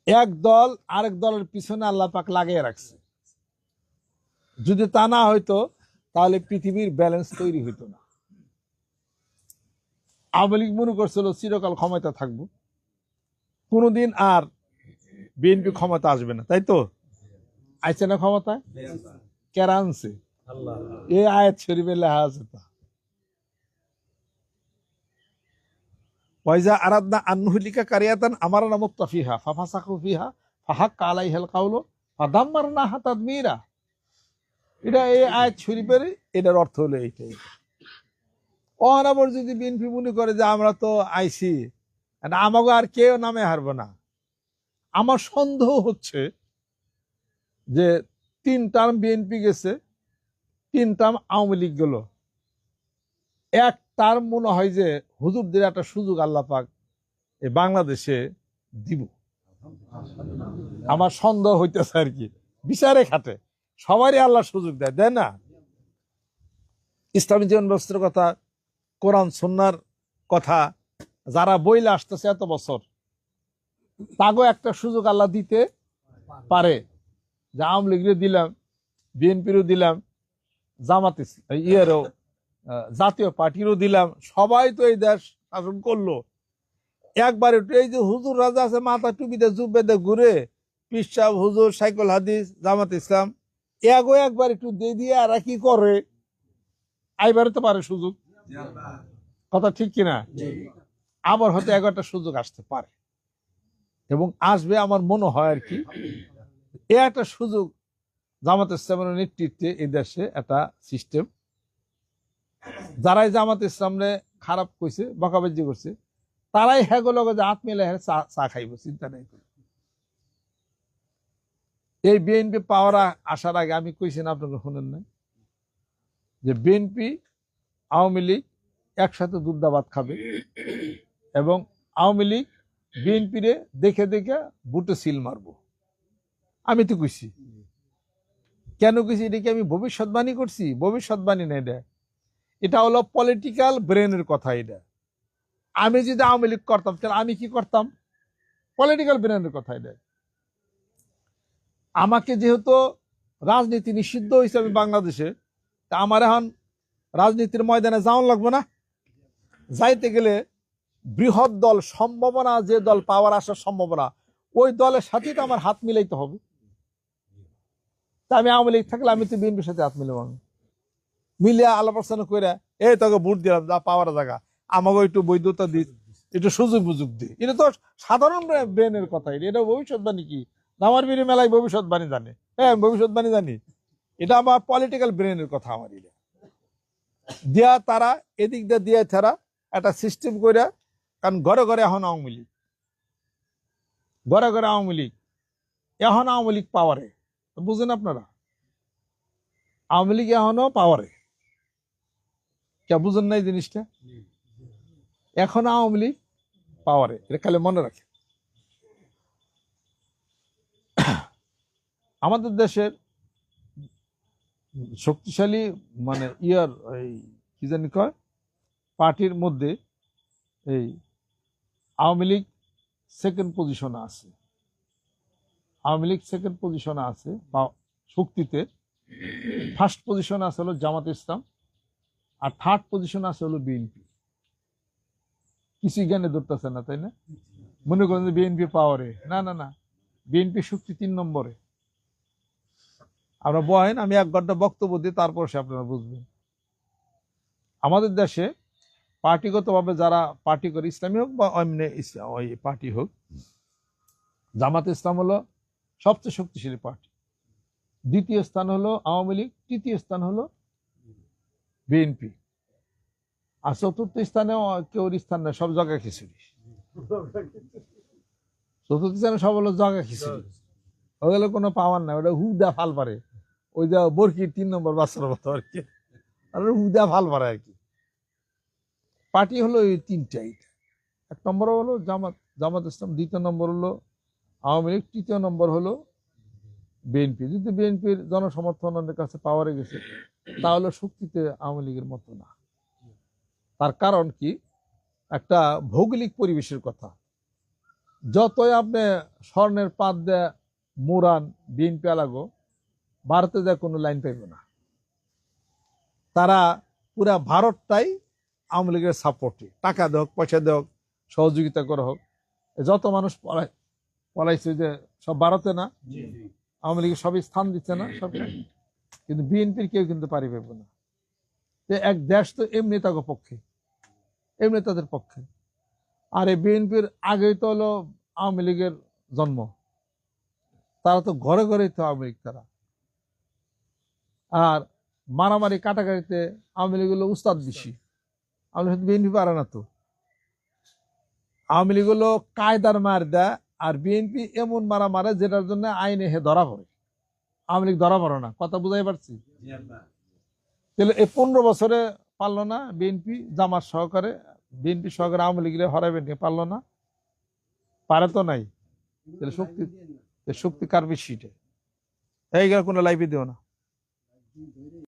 এক দল আরেক দলের পিছনে আল্লাহ পাক লাগিয়ে রাখছে। যদি তা না হইতো তাহলে পৃথিবীর ব্যালেন্স তৈরি হইতো না। আওয়ামী লীগ মনে করছিল চিরকাল ক্ষমতা থাকবো, কোনোদিন আর বিএনপি ক্ষমতা আসবে না, তাই তো? আইছে না ক্ষমতায়? কেরা আনছে? এই আয়াত শরীফে লেখা আছে তা। ওয়াইজা আরাদনা আন নুহলিকা কারিয়াতান আমারনা মুত্তাফিহা ফাফাসাকু ফিহা ফাহাক্কা আলাইহিল কাউলু ফাদাম্মারনাহা তাদমীরা। এটা এই আয়াত শরীফের এটার অর্থ হলো এইটাই। অনাবর যদি বিএনপি মনে করে যে আমরা তো আইছি, আমাকে আর কেউ নামে হারবো না। আমার সন্দেহ হচ্ছে যে 3 টার্ম বিএনপি গেছে, 3 টার্ম আওয়ামী লীগ গেল, 1 টার্ম মনে হয় যে হুজুরদের একটা সুযোগ আল্লাহ পাক এই বাংলাদেশে দিব। আমার সন্দেহ হইতেছে আর কি, বিচারে খাটে সবারই আল্লাহ সুযোগ দেয়, দেয় না? ইসলামী জীবন ব্যবস্থার কথা, কোরআন সুন্নাহর কথা যারা বইলে আসতেছে এত বছর, তাগো একটা সুযোগ আল্লাহ দিতে পারে। যে আওয়ামী লীগেরও দিলাম, বিএনপিরও দিলাম, জামাত ইয়েরও জাতীয় পার্টিরও দিলাম, সবাই তো এই দেশ শাসন করলো। একবার একটু এই যে হুজুর রাজা আছে মাথা টুপিতে জুব্বেতে ঘুরে, পীর সাহেব হুজুর সাইকুল হাদিস জামাত ইসলাম, একবার একটু দিয়ে দিয়ে আর কি করে, আইবারে তো পারে সুযোগ। কথা ঠিক কিনা? আবার হয়তো 11টা সুযোগ আসতে পারে এবং আসবে আমার মনে হয় আর কি। এ একটা সুযোগ জামাত ইসলামের নেতৃত্বে এই দেশে একটা সিস্টেম, যারাই জামাত ইসলামরে খারাপ কইছে বকাবাজি করছে তারাই হ্যাগো লগে যে হাত মিলে চা খাইব, চিন্তা নেই। এই বিএনপি পাওয়ার আসার আগে আমি কইছি না, আপনাকে শুনেন না, যে বিএনপি আওয়ামী লীগ একসাথে দুধদাবাদ খাবে এবং আওয়ামী লীগ বিএনপিরে দেখে দেখে বুটে সিল মারবো। আমি তো কইছি। কেন কইছি? এটা কি আমি ভবিষ্যৎবাণী করছি? ভবিষ্যৎবাণী না, এটা হলো পলিটিক্যাল ব্রেনের কথা। এটা আমি যদি আওয়ামী লীগ করতাম তাহলে আমি কি করতাম? পলিটিক্যাল ব্রেনের কথা। এটা আমাকে যেহেতু রাজনীতি নিষিদ্ধ হয়েছে আমি বাংলাদেশে, তা আমার এখন রাজনীতির ময়দানে যাওয়া লাগবে না। যাইতে গেলে বৃহৎ দল সম্ভাবনা, যে দল পাওয়ার আসার সম্ভাবনা, ওই দলের সাথে তো আমার হাত মিলাইতে হবে। তা আমি আওয়ামী লীগ থাকলে আমি তো বিএনপির সাথে হাত মিলাম, মিলিয়া আলাপ আলোচনা করে এই তোকে ভোট দিলাম, যা পাওয়ার জায়গা, আমাকে একটু বৈধতা দিস, একটু সুযোগ বুযোগ দি। এটা তো সাধারণ ব্রেনের কথা। এটা ভবিষ্যৎবাণী কি? আমার বিরি মেলায় ভবিষ্যৎবাণী জানে? হ্যাঁ, ভবিষ্যৎবাণী জানি। এটা আমার পলিটিক্যাল ব্রেনের কথা। আমার এটা দিয়া তারা এদিক দিয়ে দিয়ে তারা একটা সিস্টেম করে, কারণ ঘরে ঘরে এখন আওয়ামী লীগ, ঘরে ঘরে আওয়ামী লীগ, এখন আওয়ামী লীগ পাওয়ারে, বুঝেন আপনারা? আওয়ামী লীগ এখনো পাওয়ারে, কে বুঝেন না এই জিনিসটা? এখন আওয়ামী লীগ পাওয়ারে, এটা খালি মনে রাখে। আমাদের দেশের শক্তিশালী মানে এই কি জানি কয় পার্টির মধ্যে এই আওয়ামী লীগ সেকেন্ড পজিশনে আছে। আওয়ামী লীগ সেকেন্ড পজিশনে আছে বা শক্তিতে। ফার্স্ট পজিশনে আছে হলো জামাত ইসলাম, আর থার্ড পজিশনে আছে হলো বিএনপি। কিছুই জ্ঞানে ধরতেছে না, তাই না? মনে করেন যে বিএনপি পাওয়ারে, না না না, বিএনপি শক্তি 3 নম্বরে। আমরা বহেন, আমি 1 ঘন্টা বক্তব্য দিই, তারপর সে আপনারা বুঝবেন। আমাদের দেশে পার্টিগতভাবে যারা পার্টি করে, ইসলামী হোক বা অন্য ওই পার্টি হোক, জামাত ইসলাম হলো সবচেয়ে শক্তিশালী পার্টি, দ্বিতীয় স্থান হলো আওয়ামী লীগ, তৃতীয় স্থান হলো বিএনপি, আর চতুর্থ স্থানে কেউ স্থান নেই, সব জায়গায় খিচুড়ি। চতুর্থ স্থানে সব হলো জায়গা খিচুড়ি, ওগুলো কোনো পাওয়ার নাই, ওটা হুদা ফাল পারে, ওই যে বরকির 3 নম্বর বাচ্চার মতো আর কি, আর হুদা ফাল পারে আর কি। পার্টি হলো এই তিনটাই, 1 নম্বর হলো জামাত ইসলাম, দ্বিতীয় নম্বর হলো আওয়ামী লীগ, তৃতীয় নম্বর হলো বিএনপি। যদি বিএনপির জনসমর্থনের কাছে পাওয়ারে গেছে, তাহলে শক্তিতে আওয়ামী লীগের মতো না। তার কারণ কি, একটা ভৌগোলিক পরিবেশের কথা। যতই আপনি স্বর্ণের পাত দেয়া মুরান বিএনপি আলাগো, ভারতে যা কোনো লাইন পাইব না। তারা পুরা ভারতটাই আওয়ামী লীগের সাপোর্টে, টাকা দেওক, পয়সা দেওক, সহযোগিতা করা হোক। যত মানুষ পলাইছে যে সব ভারতে না, আওয়ামী লীগের সবই স্থান দিচ্ছে না সব, কিন্তু বিএনপির কেউ কিন্তু পারি পাইব না। এক দেশ তো এমনি তাদের পক্ষে, এমনি তাদের পক্ষে। আর এই বিএনপির আগেই তো হলো আওয়ামী লীগের জন্ম, তারা তো ঘরে ঘরেই তো আওয়ামী লীগ তারা। আর মারামারি কাটাকাটিতে আওয়ামী লীগ হলো উস্তাদ বেশি, আওয়ামী লীগ বিএনপি পারে না তো। আওয়ামী লীগ হলো কায়দার মার দেয়, আর বিএনপি এমন মারা মারে যেটার জন্য আইনে হে ধরা পড়ে, আওয়ামী লীগ ধরা পড়ে না। কথা বুঝাই পারছি? তাহলে এই 15 বছরে পারলো না বিএনপি, জামাত সহকারে, বিএনপি সহকারে আওয়ামী লীগের হরাইবে নিয়ে পারলো না, পারে তো নাই। তাহলে শক্তি কার বেশি? এই গেলে কোনো লাইফে দিও না।